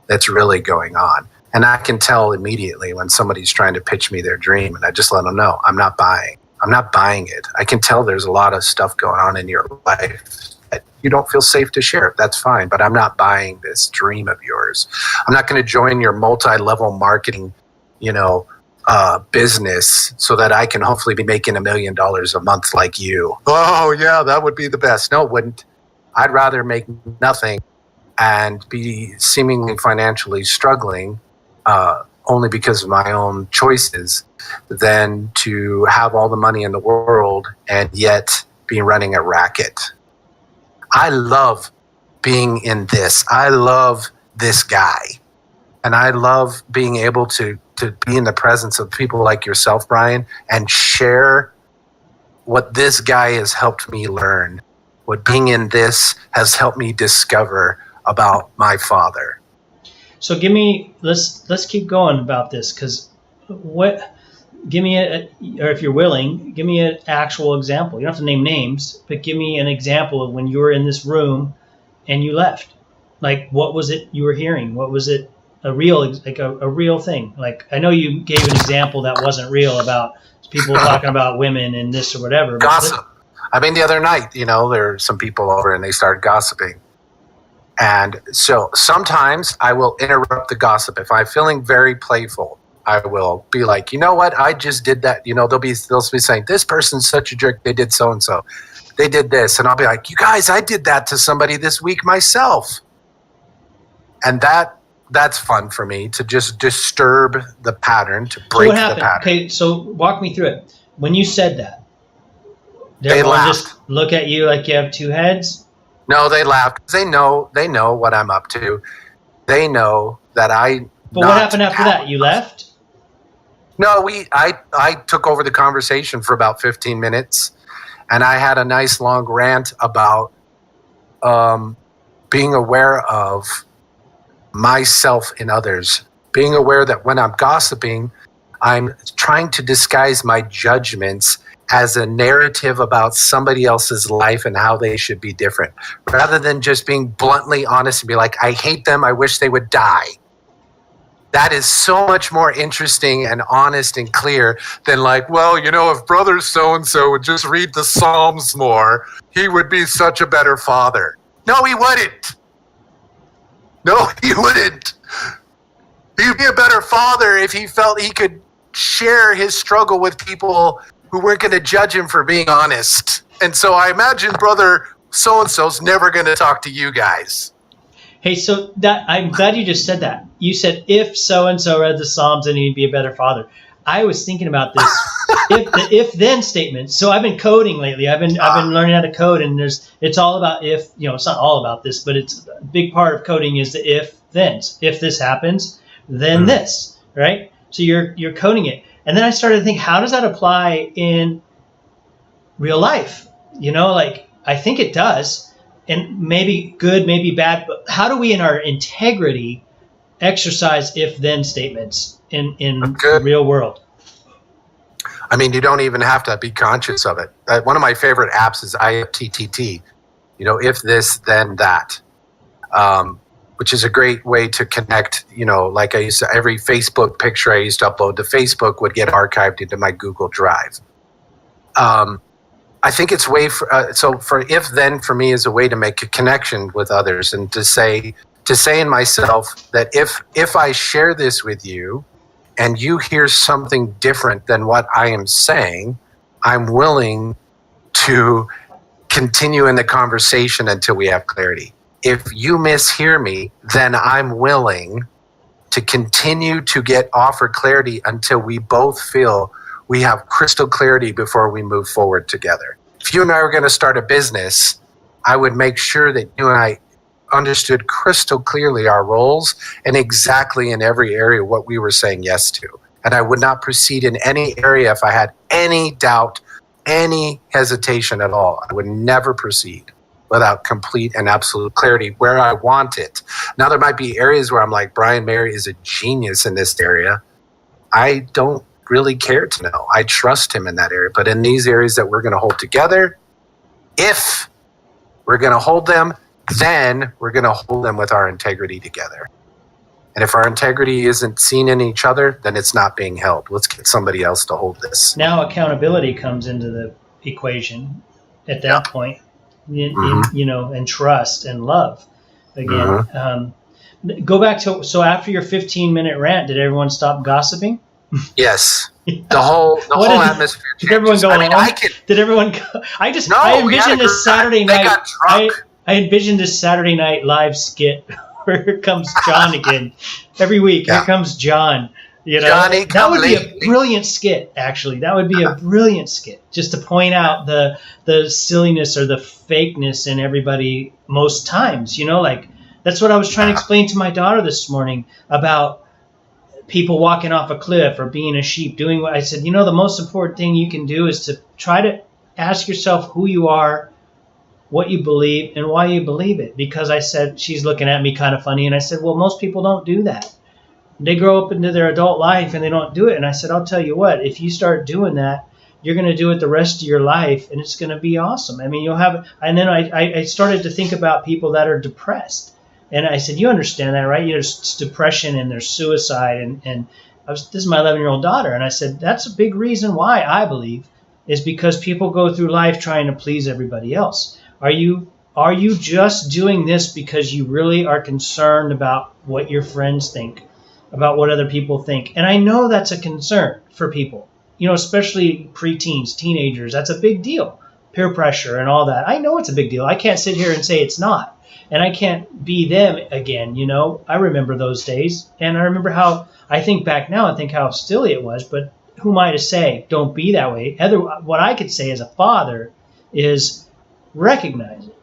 that's really going on. And I can tell immediately when somebody's trying to pitch me their dream, and I just let them know, I'm not buying it. I can tell there's a lot of stuff going on in your life that you don't feel safe to share. That's fine, but I'm not buying this dream of yours. I'm not going to join your multi-level marketing, business so that I can hopefully be making $1 million a month like you. Oh yeah, that would be the best. No, it wouldn't. I'd rather make nothing and be seemingly financially struggling only because of my own choices than to have all the money in the world and yet be running a racket. I love being in this. I love this guy. And I love being able to be in the presence of people like yourself, Brian, and share what this guy has helped me learn, what being in this has helped me discover about my Father. So let's keep going about this, because or if you're willing, give me an actual example. You don't have to name names, but give me an example of when you were in this room and you left. Like, what was it you were hearing? What was it? A real thing. Like, I know you gave an example that wasn't real about people talking about women and this or whatever. Gossip. The other night, there were some people over and they started gossiping. And so sometimes I will interrupt the gossip. If I'm feeling very playful, I will be like, you know what? I just did that. They'll be saying, this person's such a jerk. They did so-and-so. They did this. And I'll be like, you guys, I did that to somebody this week myself. And that's fun for me, to just disturb the pattern, to break the pattern. Okay, so walk me through it. When you said that, they laughed. Just look at you like you have two heads? No, they laughed. They know what I'm up to. They know that I. But what happened after that? You left? No, I took over the conversation for about 15 minutes, and I had a nice long rant about being aware of myself in others, being aware that when I'm gossiping, I'm trying to disguise my judgments as a narrative about somebody else's life and how they should be different, rather than just being bluntly honest and be like, I hate them, I wish they would die. That is so much more interesting and honest and clear than like, well, if brother so-and-so would just read the Psalms more, he would be such a better father. No, he wouldn't. No, he wouldn't. He'd be a better father if he felt he could share his struggle with people who weren't going to judge him for being honest. And so I imagine brother so-and-so's never going to talk to you guys. Hey, so I'm glad you just said that. You said if so-and-so read the Psalms, then he'd be a better father. I was thinking about this the if-then statement. So I've been coding lately. I've been learning how to code, and it's all about if. It's not all about this, but it's a big part of coding is the if-thens. If this happens, then this, right? So you're coding it, and then I started to think, how does that apply in real life? I think it does. And maybe good, maybe bad, but how do we in our integrity exercise if-then statements in the real world? I mean, you don't even have to be conscious of it. One of my favorite apps is IFTTT, if this, then that, which is a great way to connect, like I used to, every Facebook picture I used to upload to Facebook would get archived into my Google Drive. I think it's for if then for me is a way to make a connection with others and to say in myself that if I share this with you and you hear something different than what I am saying, I'm willing to continue in the conversation until we have clarity. If you mishear me, then I'm willing to continue to offer clarity until we both feel we have crystal clarity before we move forward together. If you and I were going to start a business, I would make sure that you and I understood crystal clearly our roles and exactly in every area what we were saying yes to. And I would not proceed in any area if I had any doubt, any hesitation at all. I would never proceed without complete and absolute clarity where I want it. Now, there might be areas where I'm like, Brian Mary is a genius in this area. I don't really care to know. I trust him in that area. But in these areas that we're going to hold together, if we're going to hold them, then we're going to hold them with our integrity together. And if our integrity isn't seen in each other, then it's not being held. Let's get somebody else to hold this. Now accountability comes into the equation at that point, and trust and love again. Go back to, so after your 15-minute rant, did everyone stop gossiping? Yes. The whole atmosphere. Did everyone go Did everyone go? I envisioned this Saturday night. I envisioned this Saturday night live skit where here comes John again. Every week, here comes John. Johnny, that would be a brilliant skit, actually. That would be a brilliant skit, just to point out the silliness or the fakeness in everybody most times. That's what I was trying to explain to my daughter this morning about people walking off a cliff or being a sheep, doing what I said. The most important thing you can do is to try to ask yourself who you are, what you believe, and why you believe it. Because I said, she's looking at me kind of funny, and I said, well, most people don't do that. They grow up into their adult life and they don't do it. And I said, I'll tell you what, if you start doing that, you're going to do it the rest of your life, and it's going to be awesome. I mean, you'll have, and then I started to think about people that are depressed. And I said, you understand that, right? There's depression and there's suicide. And this is my 11-year-old daughter. And I said, that's a big reason why I believe is because people go through life trying to please everybody else. Are you just doing this because you really are concerned about what your friends think, about what other people think? And I know that's a concern for people, especially preteens, teenagers. That's a big deal. Peer pressure and all that. I know it's a big deal. I can't sit here and say it's not. And I can't be them again, I remember those days. And I remember how, I think back now, I think how silly it was. But who am I to say, don't be that way? What I could say as a father is recognize it.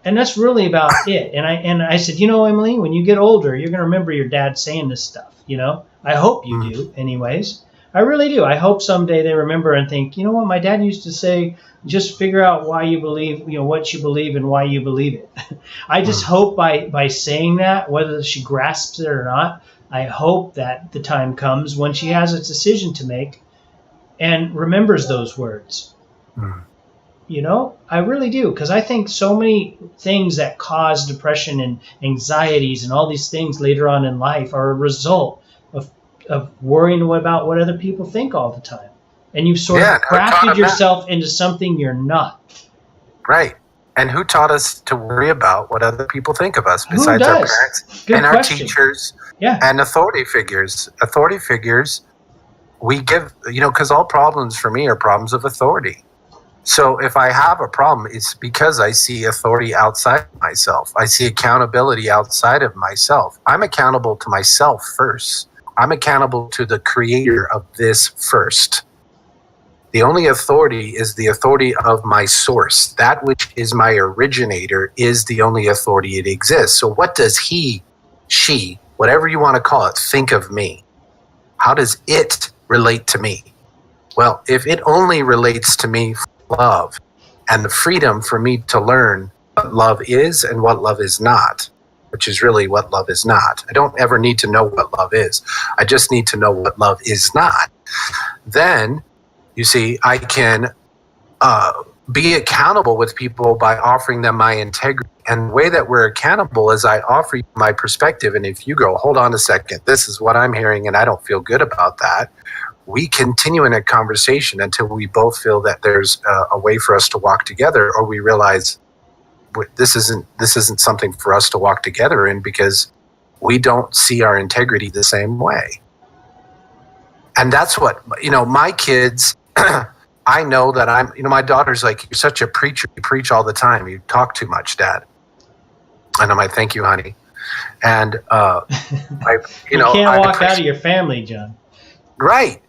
And that's really about it. And I said, Emily, when you get older, you're going to remember your dad saying this stuff, I hope you do anyways. I really do. I hope someday they remember and think, what my dad used to say, just figure out why you believe, what you believe and why you believe it. I just hope by saying that, whether she grasps it or not, I hope that the time comes when she has a decision to make and remembers those words. I really do, because I think so many things that cause depression and anxieties and all these things later on in life are a result of of worrying about what other people think all the time. And you've sort of crafted yourself into something you're not. Right. And who taught us to worry about what other people think of us besides our parents and our teachers and authority figures? Authority figures, we give, because all problems for me are problems of authority. So if I have a problem, it's because I see authority outside of myself. I see accountability outside of myself. I'm accountable to myself first. I'm accountable to the creator of this first. The only authority is the authority of my source. That which is my originator is the only authority it exists. So what does he, she, whatever you want to call it, think of me? How does it relate to me? Well, if it only relates to me for love and the freedom for me to learn what love is and what love is not, which is really what love is not. I don't ever need to know what love is. I just need to know what love is not. Then, you see, I can be accountable with people by offering them my integrity. And the way that we're accountable is I offer you my perspective. And if you go, hold on a second, this is what I'm hearing and I don't feel good about that, we continue in a conversation until we both feel that there's a way for us to walk together, or we realize this isn't something for us to walk together in because we don't see our integrity the same way. And that's what, my kids, I know that my daughter's like, you're such a preacher. You preach all the time. You talk too much, Dad. And I'm like, thank you, honey. And, you can't walk out of your family, John. Right.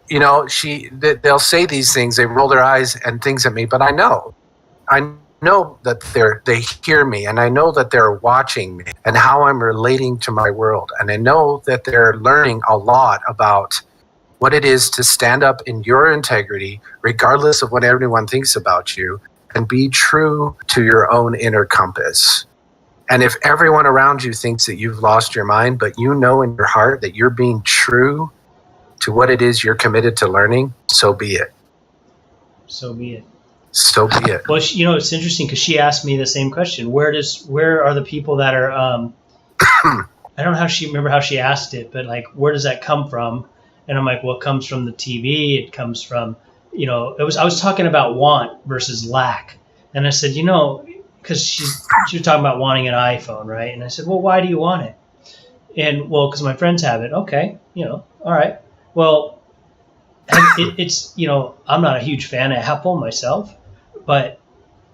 They'll say these things, they roll their eyes and things at me, but I know that they hear me, and I know that they're watching me and how I'm relating to my world. And I know that they're learning a lot about what it is to stand up in your integrity, regardless of what everyone thinks about you, and be true to your own inner compass. And if everyone around you thinks that you've lost your mind, but you know in your heart that you're being true to what it is you're committed to learning, so be it. So be it. So be it. Well, it's interesting because she asked me the same question. Where are the people that are, I don't know remember how she asked it, but like, where does that come from? And I'm like, well, it comes from the TV. It comes from, I was talking about want versus lack. And I said, because she was talking about wanting an iPhone, right? And I said, well, why do you want it? And well, because my friends have it. Okay. All right. Well, it's, I'm not a huge fan of Apple myself, but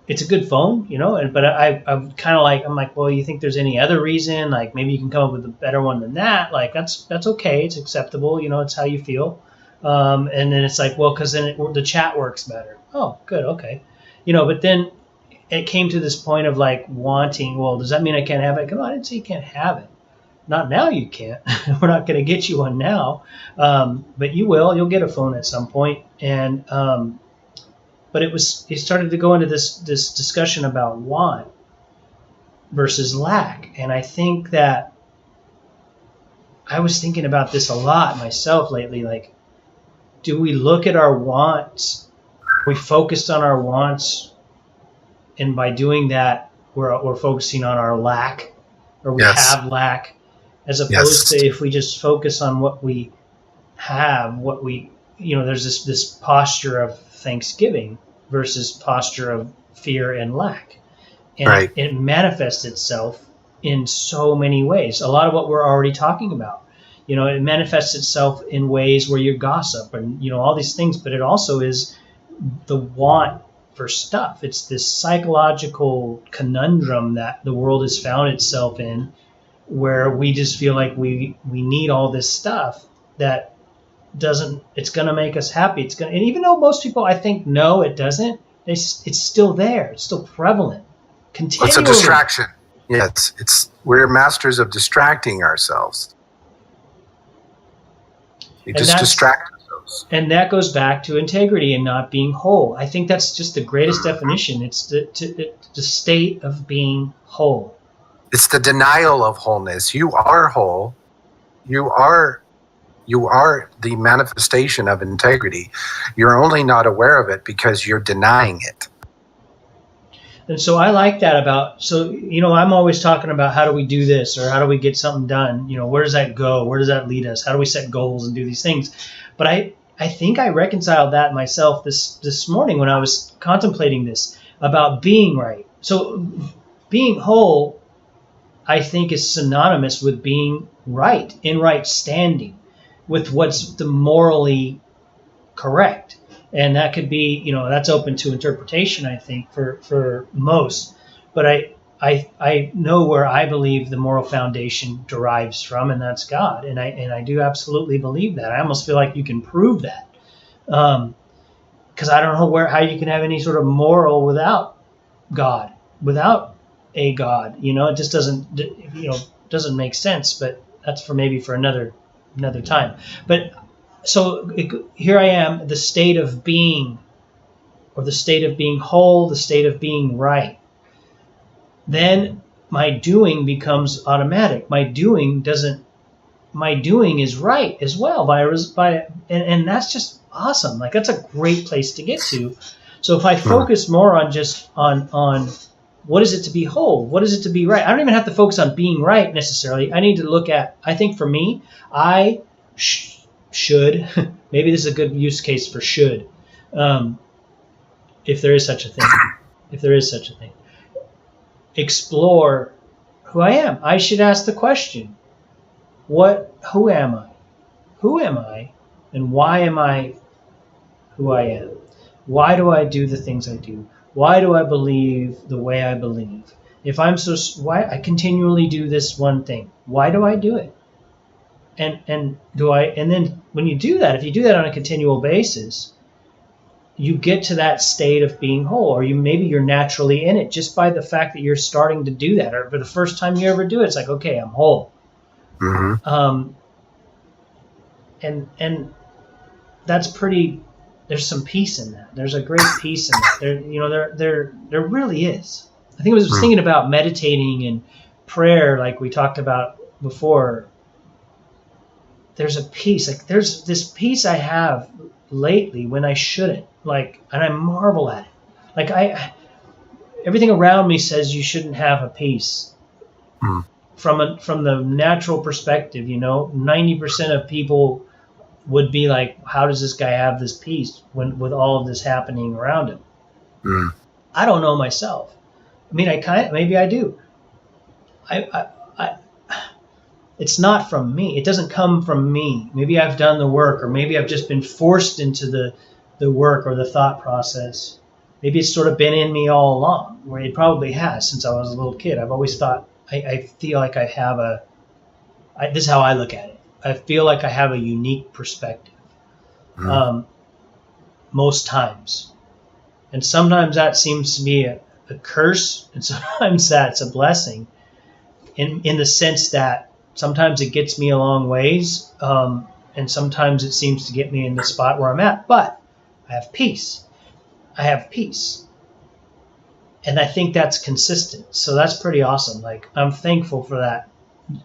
it's a good phone, but I'm kind of like, I'm like, well, you think there's any other reason? Like maybe you can come up with a better one than that. Like that's okay. It's acceptable. It's how you feel. And then it's like, well, because then the chat works better. Oh, good. Okay. But then it came to this point of like wanting, well, does that mean I can't have it? No, I didn't say you can't have it. Not now you can't. We're not going to get you one now. But you will. You'll get a phone at some point. And but it started to go into this discussion about want versus lack. And I think that I was thinking about this a lot myself lately. Like, do we look at our wants? We focused on our wants, and by doing that, we're focusing on our lack, or we have lack, as opposed to if we just focus on what we have, what we, there's this posture of thanksgiving versus posture of fear and lack. And it manifests itself in so many ways. A lot of what we're already talking about. It manifests itself in ways where you gossip and, all these things, but it also is the want for stuff. It's this psychological conundrum that the world has found itself in, where we just feel like we need all this stuff that it's going to make us happy. And even though most people, I think, know it doesn't, it's still there. It's still prevalent. Continually. It's a distraction. Yes, we're masters of distracting ourselves. We just distract ourselves. And that goes back to integrity and not being whole. I think that's just the greatest definition. It's the state of being whole. It's the denial of wholeness. You are whole. You are the manifestation of integrity. You're only not aware of it because you're denying it. And so I like that about, so, I'm always talking about how do we do this or how do we get something done? Where does that go? Where does that lead us? How do we set goals and do these things? But I think I reconciled that myself this morning when I was contemplating this about being right. So being whole, I think, is synonymous with being right, in right standing with what's the morally correct. And that could be, that's open to interpretation, I think, for most. But I know where I believe the moral foundation derives from, and that's God. And I do absolutely believe that. I almost feel like you can prove that. Because I don't know how you can have any sort of moral without God, without a God. It just doesn't make sense. But that's for another time. But so here I am, the state of being, or the state of being whole, the state of being right. Then my doing becomes automatic. My doing is right as well. And that's just awesome. Like, that's a great place to get to. So if I focus more on just on what is it to be whole, what is it to be right, I don't even have to focus on being right necessarily. I need to look at, I think for me, I should, maybe this is a good use case for should, if there is such a thing, explore who I am. I should ask the question, who am I, and why am I who I am? Why do I do the things I do? Why do I believe the way I believe? Why I continually do this one thing? Why do I do it? And then when you do that, if you do that on a continual basis, you get to that state of being whole, or maybe you're naturally in it just by the fact that you're starting to do that, or for the first time you ever do it, it's like, okay, I'm whole. Mm-hmm. And that's pretty. There's some peace in that. There's a great peace in that. There really is. I think I was thinking about meditating and prayer, like we talked about before. There's a peace, like there's this peace I have lately when I shouldn't, and I marvel at it. Like everything around me says you shouldn't have a peace. From the natural perspective, 90% of people would be like, how does this guy have this peace with all of this happening around him? I don't know myself. I mean, maybe I do. It's not from me. It doesn't come from me. Maybe I've done the work, or maybe I've just been forced into the work or the thought process. Maybe it's sort of been in me all along, where it probably has since I was a little kid. I've always thought, I feel like I have this is how I look at it. I feel like I have a unique perspective most times. And sometimes that seems to be a curse, and sometimes that's a blessing in the sense that sometimes it gets me a long ways, and sometimes it seems to get me in the spot where I'm at. But I have peace. And I think that's consistent. So that's pretty awesome. Like, I'm thankful for that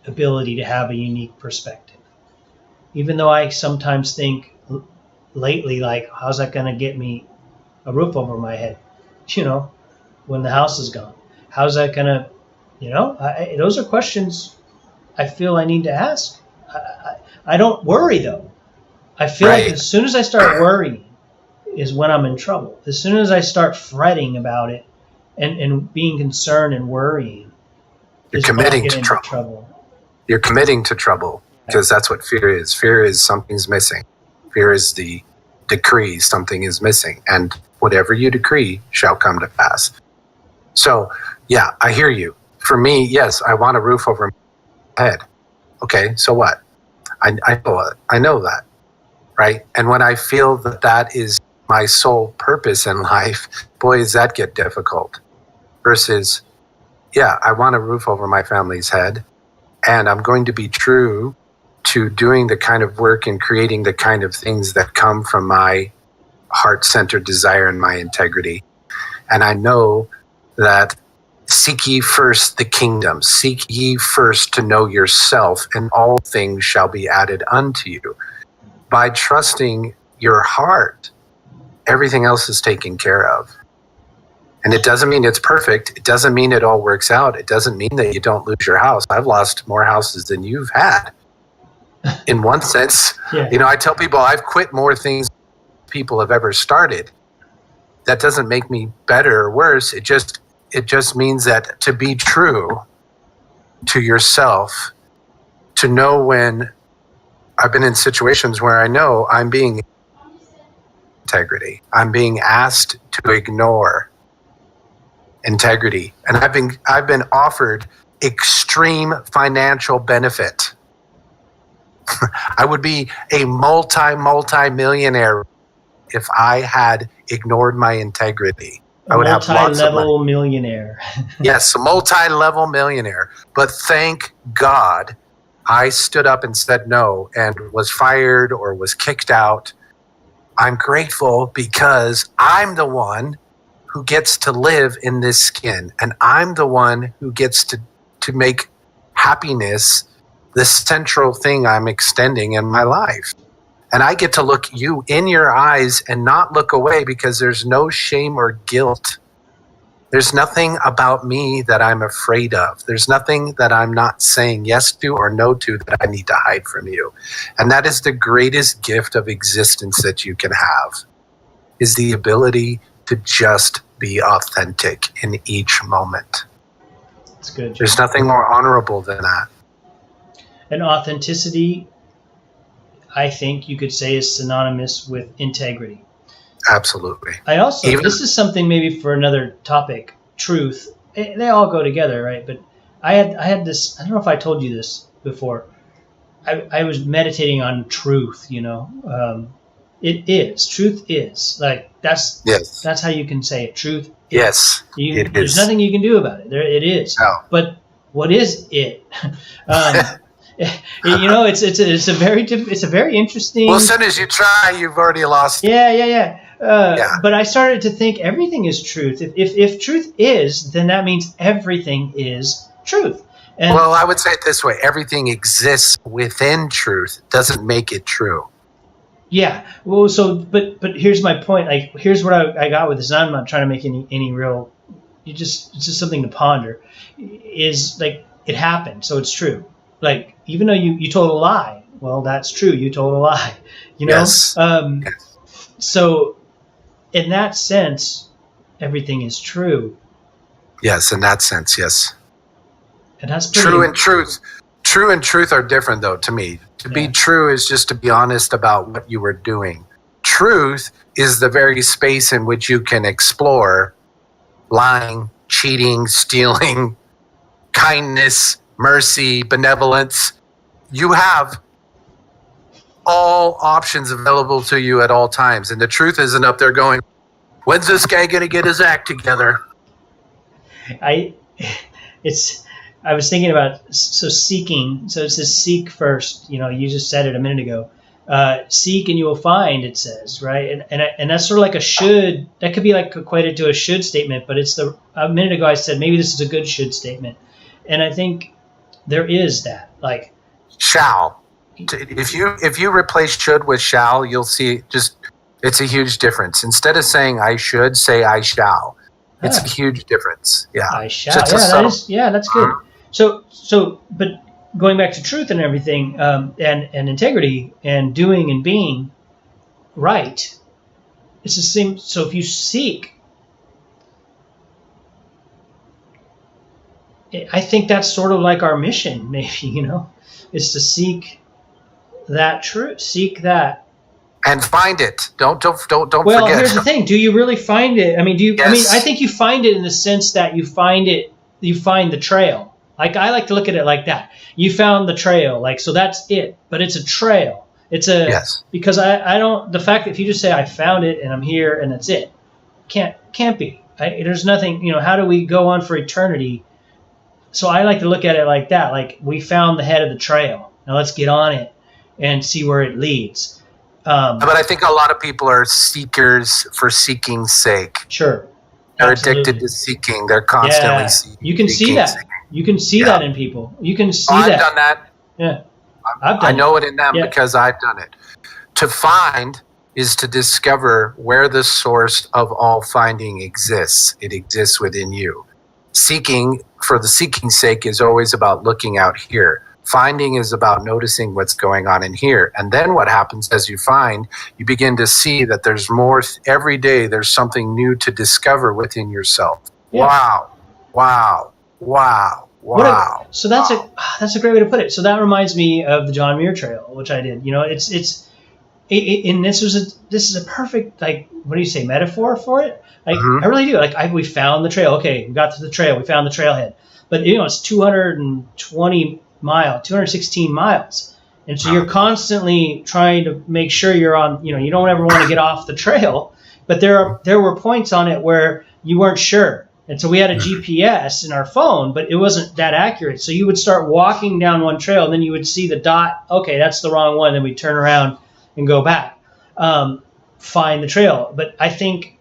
ability to have a unique perspective. Even though I sometimes think lately, like, how's that going to get me a roof over my head, when the house is gone? How's that going to, those are questions I feel I need to ask. I don't worry, though. I feel like as soon as I start worrying is when I'm in trouble. As soon as I start fretting about it and being concerned and worrying, you're committing to trouble. You're committing to trouble, because that's what fear is. Fear is something's missing. Fear is the decree something is missing, and whatever you decree shall come to pass. So, yeah, I hear you. For me, yes, I want a roof over my head. Okay, so what? I know that, right? And when I feel that is my sole purpose in life, boy, does that get difficult. Versus, yeah, I want a roof over my family's head, and I'm going to be true to doing the kind of work and creating the kind of things that come from my heart-centered desire and my integrity. And I know that seek ye first the kingdom, seek ye first to know yourself, and all things shall be added unto you. By trusting your heart, everything else is taken care of. And it doesn't mean it's perfect. It doesn't mean it all works out. It doesn't mean that you don't lose your house. I've lost more houses than you've had. In one sense, Yeah. you know, I tell people I've quit more things people have ever started. That doesn't make me better or worse. It just means that to be true to yourself, to know when I've been in situations where I know I'm being integrity. I'm being asked to ignore integrity. And I've been offered extreme financial benefit. I would be a multi-millionaire if I had ignored my integrity. I would have lots of money. Multi-level millionaire. Yes, a multi-level millionaire. But thank God I stood up and said no and was fired or was kicked out. I'm grateful because I'm the one who gets to live in this skin, and I'm the one who gets to make happiness the central thing I'm extending in my life. And I get to look you in your eyes and not look away because there's no shame or guilt. There's nothing about me that I'm afraid of. There's nothing that I'm not saying yes to or no to that I need to hide from you. And that is the greatest gift of existence that you can have, is the ability to just be authentic in each moment. That's good, Jim. There's nothing more honorable than that. And authenticity, I think you could say, is synonymous with integrity. Absolutely. I also, this is something maybe for another topic, truth. They all go together, right? But I had this, I don't know if I told you this before. I was meditating on truth, you know. It is. Truth is. Like, that's how you can say it. Truth is. Yes, it there's is. nothing you can do about it. It is. No. But what is it? You know, it's a very interesting. Well, as soon as you try, you've already lost. Yeah. But I started to think everything is truth. If truth is, then that means everything is truth. And well, I would say it this way: everything exists within truth. Doesn't make it true. Yeah. Well, but here's my point. Like, here's what I got with this. And I'm not trying to make any real. It's just something to ponder. Is like, it happened, so it's true. Like, even though you told a lie, well, that's true. You told a lie. You know. Yes. Yes. So, in that sense, everything is true. Yes, in that sense, yes. And that's pretty, true and truth. True and truth are different, though, to me. To be true is just to be honest about what you were doing. Truth is the very space in which you can explore lying, cheating, stealing, kindness, mercy, benevolence. You have all options available to you at all times. And the truth isn't up there going, when's this guy going to get his act together? I was thinking about, seeking. So it says seek first. You know, you just said it a minute ago. Seek and you will find, it says, right? And that's sort of like a should. That could be like equated to a should statement, but a minute ago I said maybe this is a good should statement. And I think there is that, like, shall. If you replace should with shall, you'll see it's a huge difference. Instead of saying I should, say I shall. It's a huge difference. Yeah. I shall. That's good. So, but going back to truth and everything, and integrity and doing and being right, it's the same. So if you seek, I think that's sort of like our mission, maybe, you know, is to seek that truth, seek that. And find it. Don't well, forget. Well, here's the thing. Do you really find it? I mean, Yes. I think you find it in the sense that you find the trail. Like, I like to look at it like that. You found the trail, like, so that's it. But it's a trail. It's a, yes. Because I don't, the fact that if you just say I found it and I'm here and that's it, can't be. There's nothing, you know, how do we go on for eternity? So I like to look at it like that. Like, we found the head of the trail. Now let's get on it and see where it leads. But I think a lot of people are seekers for seeking's sake. Sure. They're Absolutely. addicted to seeking. They're constantly seeking. You can see that. Seeking. You can see that in people. You can see I've that. done that. Yeah. I know it in them because I've done it. To find is to discover where the source of all finding exists. It exists within you. Seeking, for the seeking's sake, is always about looking out here. Finding is about noticing what's going on in here. And then what happens as you find, you begin to see that there's more. Every day there's something new to discover within yourself. Yeah. Wow. Wow. Wow. Wow. So that's a great way to put it. So that reminds me of the John Muir Trail, which I did. You know, and this is a perfect, like, what do you say, metaphor for it? Like, I really do. Like, we found the trail. Okay, we got to the trail. We found the trailhead. But, you know, it's 216 miles. And so you're constantly trying to make sure you're on, you know, you don't ever want to get off the trail. But there were points on it where you weren't sure. And so we had a GPS in our phone, but it wasn't that accurate. So you would start walking down one trail, and then you would see the dot. Okay, that's the wrong one. Then we'd turn around and go back, find the trail. But I think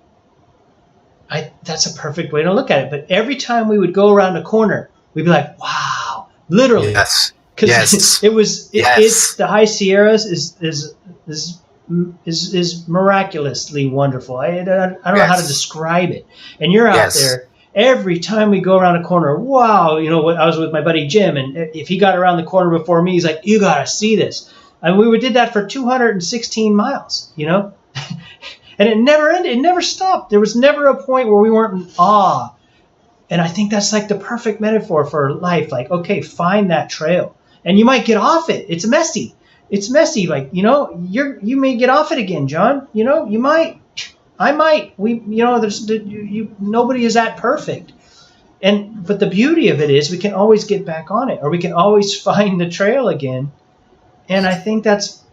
that's a perfect way to look at it. But every time we would go around a corner, we'd be like, wow, literally. Yes. Because it's the High Sierras is miraculously wonderful. I don't know how to describe it. And you're out there. Every time we go around a corner, wow, you know, I was with my buddy Jim, and if he got around the corner before me, he's like, you got to see this. And we did that for 216 miles, you know, and it never ended. It never stopped. There was never a point where we weren't in awe. And I think that's like the perfect metaphor for life. Like, okay, find that trail, and you might get off it. It's messy. Like, you know, you may get off it again, John. You know, you might. I might. Nobody is that perfect. But the beauty of it is we can always get back on it, or we can always find the trail again. And I think just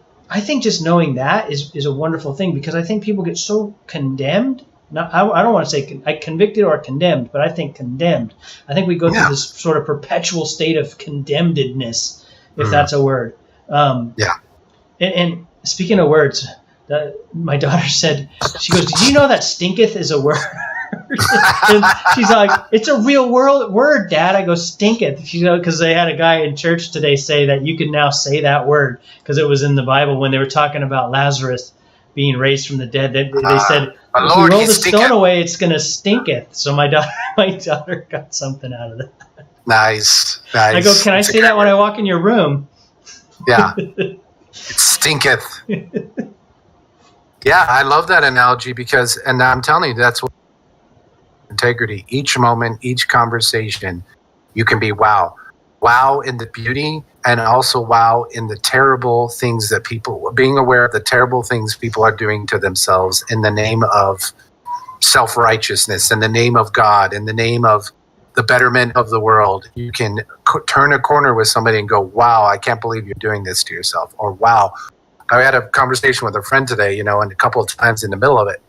knowing that is a wonderful thing, because I think people get so condemned. Now, I don't want to say convicted or condemned, but I think condemned. I think we go through this sort of perpetual state of condemnedness, if that's a word. And speaking of words, my daughter said, she goes, "Did you know that stinketh is a word?" And she's like, "It's a real word, Dad." I go, "Stinketh." Because they had a guy in church today say that you can now say that word because it was in the Bible when they were talking about Lazarus being raised from the dead. They said, if you roll the stone away, it's going to stinketh. So my daughter got something out of that. Nice. I go, "Can I say that when I walk in your room?" Yeah. It stinketh. Yeah, I love that analogy because, and I'm telling you, that's what integrity. Each moment, each conversation, you can be wow in the beauty, and also wow in the terrible things that being aware of the terrible things people are doing to themselves in the name of self-righteousness, in the name of God, in the name of the betterment of the world. You can turn a corner with somebody and go, wow, I can't believe you're doing this to yourself. Or wow, I had a conversation with a friend today, you know, and a couple of times in the middle of it,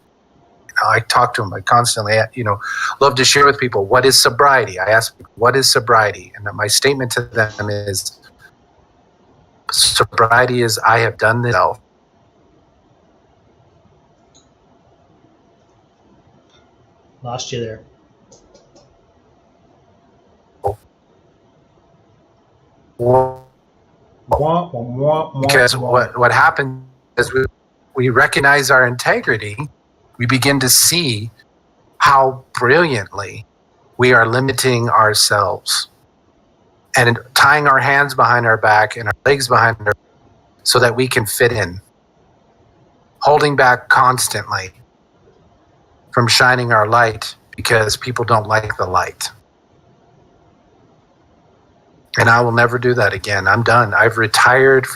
I talk to them. I constantly, you know, love to share with people, what is sobriety? I ask people, what is sobriety? And my statement to them is, sobriety is, I have done this. Lost you there. Because what happens is we recognize our integrity, we begin to see how brilliantly we are limiting ourselves and tying our hands behind our back and our legs behind our back so that we can fit in, holding back constantly from shining our light because people don't like the light. And I will never do that again. I'm done. I've retired.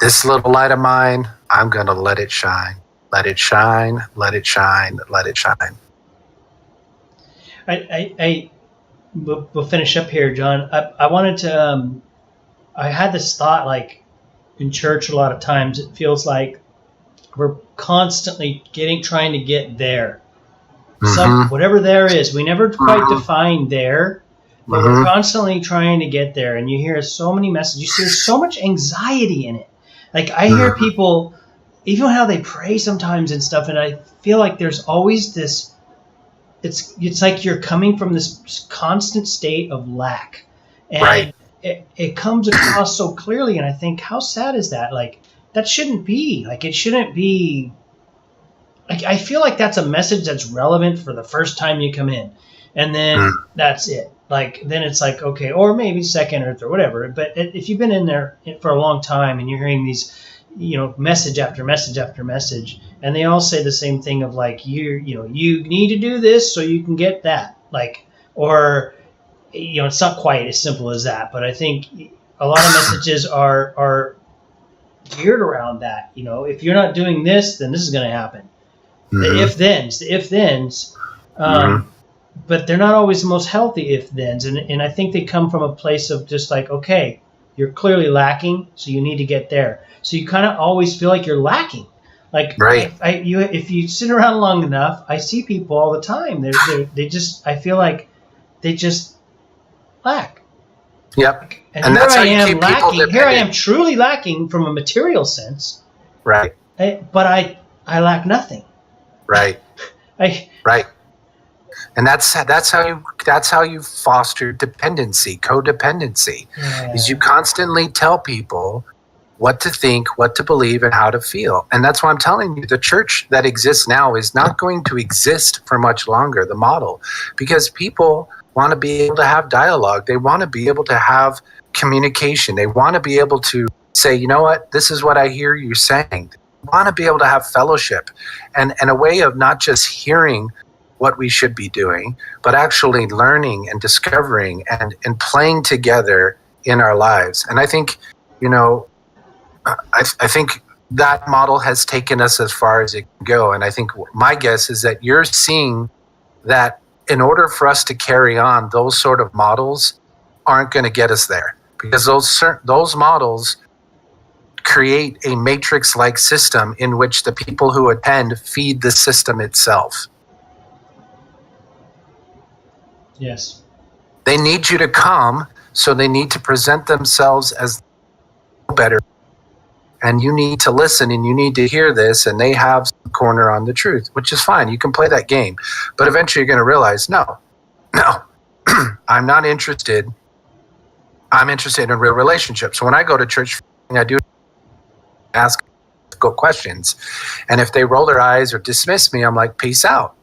This little light of mine, I'm going to let it shine. Let it shine, let it shine, let it shine. We'll finish up here, John. I wanted to, I had this thought, like in church a lot of times, it feels like we're constantly trying to get there. Whatever there is, we never quite define there, but we're constantly trying to get there. And you hear so many messages. You hear so much anxiety in it. Like I hear people, even how they pray sometimes and stuff, and I feel like there's always this. It's like you're coming from this constant state of lack, and it comes across so clearly. And I think, how sad is that? Like that shouldn't be. Like, it shouldn't be. Like, I feel like that's a message that's relevant for the first time you come in, and then that's it. Like, then it's like, okay, or maybe second or third, whatever. But if you've been in there for a long time and you're hearing these, message after message after message, and they all say the same thing of like, you need to do this so you can get that. Like, or, it's not quite as simple as that. But I think a lot of messages are geared around that. If you're not doing this, then this is going to happen. The if-thens. But they're not always the most healthy if-thens. And I think they come from a place of just like, okay, you're clearly lacking, so you need to get there. So you kind of always feel like you're lacking. Like, right. If you sit around long enough, I see people all the time. I feel like they just lack. Yep. And that's how you keep people dependent. Here I am truly lacking from a material sense. Right. But I lack nothing. Right. Right. And that's how you foster dependency, codependency. Yeah. Is you constantly tell people what to think, what to believe, and how to feel. And that's why I'm telling you, the church that exists now is not going to exist for much longer, the model, because people want to be able to have dialogue. They want to be able to have communication. They want to be able to say, you know what, this is what I hear you saying. Want to be able to have fellowship and a way of not just hearing what we should be doing, but actually learning and discovering and playing together in our lives. And I think, I think that model has taken us as far as it can go. And I think my guess is that you're seeing that in order for us to carry on, those sort of models aren't going to get us there, because those models create a matrix-like system in which the people who attend feed the system itself. Yes. They need you to come, so they need to present themselves as better. And you need to listen and you need to hear this, and they have some corner on the truth, which is fine. You can play that game. But eventually you're going to realize, no, I'm not interested. I'm interested in a real relationship. So when I go to church, I do ask difficult questions. And if they roll their eyes or dismiss me, I'm like, peace out.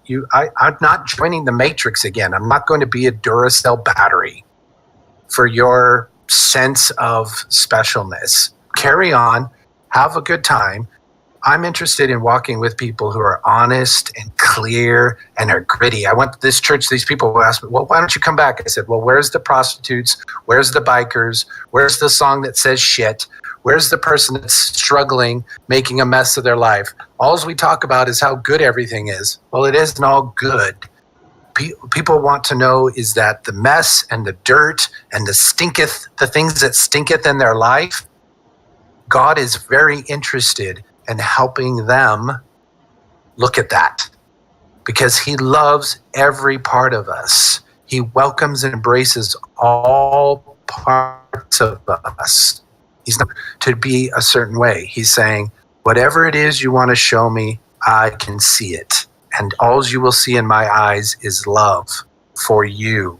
I'm not joining the matrix again. I'm not going to be a Duracell battery for your sense of specialness. Carry on. Have a good time. I'm interested in walking with people who are honest and clear and are gritty. I went to this church, these people who asked me, well, why don't you come back? I said, well, where's the prostitutes? Where's the bikers? Where's the song that says shit? Where's the person that's struggling, making a mess of their life? All we talk about is how good everything is. Well, it isn't all good. People want to know is that the mess and the dirt and the things that stinketh in their life, God is very interested in helping them look at that, because he loves every part of us. He welcomes and embraces all parts of us. He's not to be a certain way. He's saying, whatever it is you want to show me, I can see it. And all you will see in my eyes is love for you.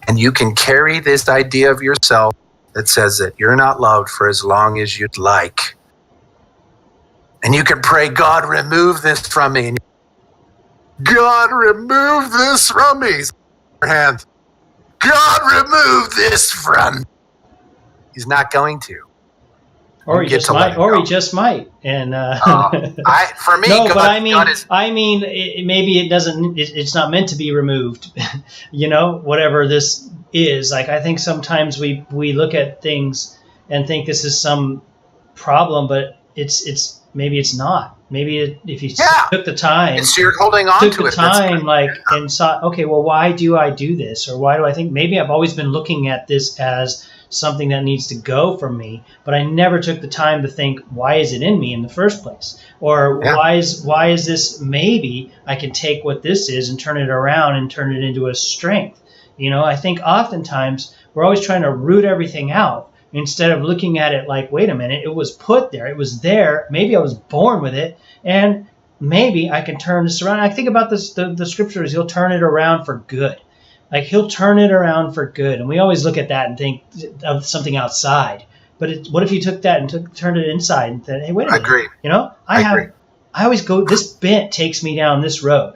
And you can carry this idea of yourself that says that you're not loved for as long as you'd like. And you can pray, God, remove this from me. God, remove this from me. Your hand. God, remove this from me. He's not going to. Or he just might. Or he just might. And for me, no, God, but I mean, God is, maybe it doesn't. It's not meant to be removed. Whatever this is. Like, I think sometimes we look at things and think this is some problem, but it's maybe it's not. Maybe if you took the time, so you're holding on to it. And saw, okay, well, why do I do this, or why do I think maybe I've always been looking at this as something that needs to go from me, but I never took the time to think, why is it in me in the first place? Or why is this, maybe I can take what this is and turn it around and turn it into a strength. I think oftentimes we're always trying to root everything out instead of looking at it like, wait a minute, it was put there. It was there. Maybe I was born with it, and maybe I can turn this around. I think about this, the scriptures, he'll turn it around for good. Like, he'll turn it around for good. And we always look at that and think of something outside, But what if you took that and turned it inside and said, hey, wait a minute. Agree. You know, I always go, this bent takes me down this road.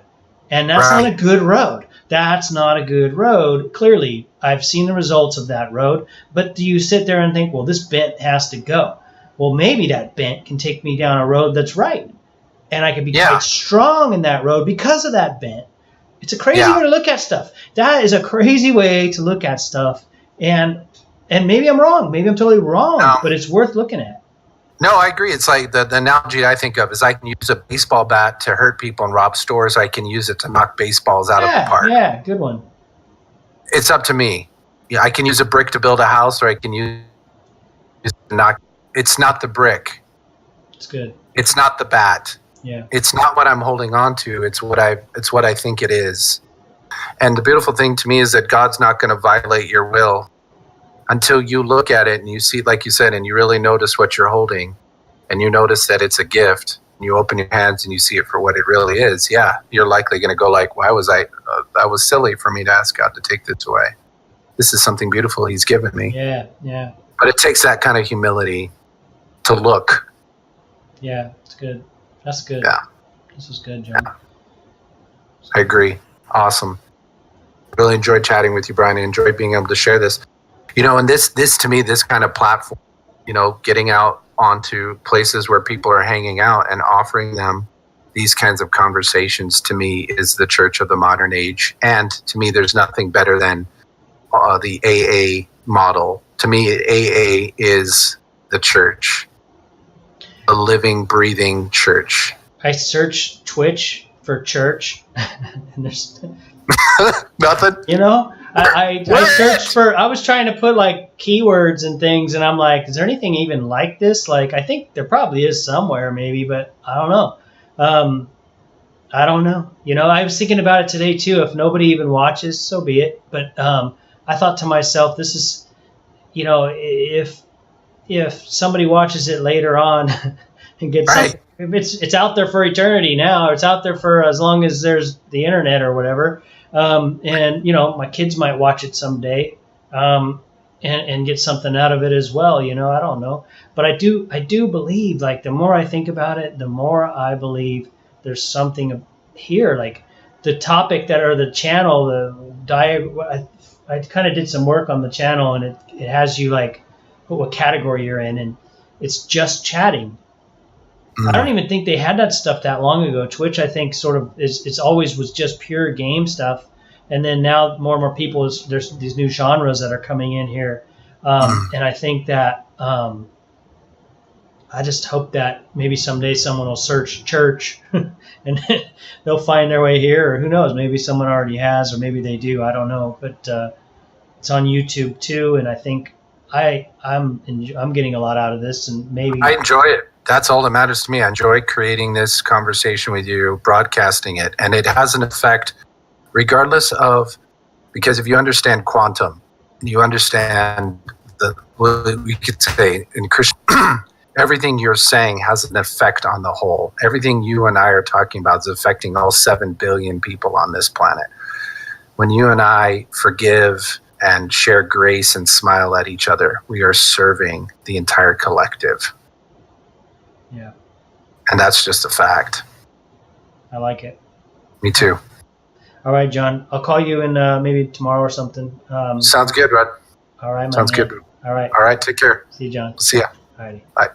And that's not a good road. That's not a good road. Clearly, I've seen the results of that road. But do you sit there and think, well, this bent has to go? Well, maybe that bent can take me down a road that's right. And I can be quite strong in that road because of that bent. It's a crazy way to look at stuff. That is a crazy way to look at stuff. And maybe I'm wrong. Maybe I'm totally wrong. But it's worth looking at. No, I agree. It's like the analogy I think of is I can use a baseball bat to hurt people and rob stores. I can use it to knock baseballs out of the park. Yeah, good one. It's up to me. Yeah, I can use a brick to build a house, or I can use it to knock. It's not the brick. It's good. It's not the bat. Yeah. It's not what I'm holding on to. It's what I think it is. And the beautiful thing to me is that God's not going to violate your will until you look at it and you see, like you said, and you really notice what you're holding, and you notice that it's a gift, and you open your hands and you see it for what it really is. Yeah, you're likely going to go like, why was that was silly for me to ask God to take this away. This is something beautiful he's given me. Yeah. But it takes that kind of humility to look. Yeah, it's good. That's good. Yeah. This is good, John. Yeah. I agree. Awesome. Really enjoyed chatting with you, Brian. I enjoyed being able to share this. You know, and this to me, this kind of platform, you know, getting out onto places where people are hanging out and offering them these kinds of conversations, to me, is the church of the modern age. And to me, there's nothing better than the AA model. To me, AA is the church, a living, breathing church. I searched Twitch for church, and there's nothing. You know, I searched for. I was trying to put like keywords and things, and I'm like, is there anything even like this? Like, I think there probably is somewhere, maybe, but I don't know. I don't know. You know, I was thinking about it today too. If nobody even watches, so be it. But I thought to myself, this is, you know, if somebody watches it later on and gets it's out there for eternity now. It's out there for as long as there's the internet or whatever. And you know, my kids might watch it someday, and get something out of it as well. You know, I don't know, but I do believe, like, the more I think about it, the more I believe there's something here. Like the topic the channel, I kind of did some work on the channel, and it has you like put what category you're in, and it's just chatting. I don't even think they had that stuff that long ago. Twitch, I think, sort of it's always was just pure game stuff, and then now more and more people there's these new genres that are coming in here, and I think that I just hope that maybe someday someone will search church and they'll find their way here, or who knows, maybe someone already has, or maybe they do. I don't know, but it's on YouTube too, and I think I'm getting a lot out of this, and maybe I enjoy it. That's all that matters to me. I enjoy creating this conversation with you, broadcasting it, and it has an effect regardless of, because if you understand quantum, you understand we could say in Christian, everything you're saying has an effect on the whole. Everything you and I are talking about is affecting all 7 billion people on this planet. When you and I forgive and share grace and smile at each other, we are serving the entire collective. Yeah. And that's just a fact. I like it. Me too. All right, John. I'll call you in maybe tomorrow or something. Sounds good, Rod. All right, man. Sounds good. All right. All right. Take care. See you, John. See ya. All righty. Bye.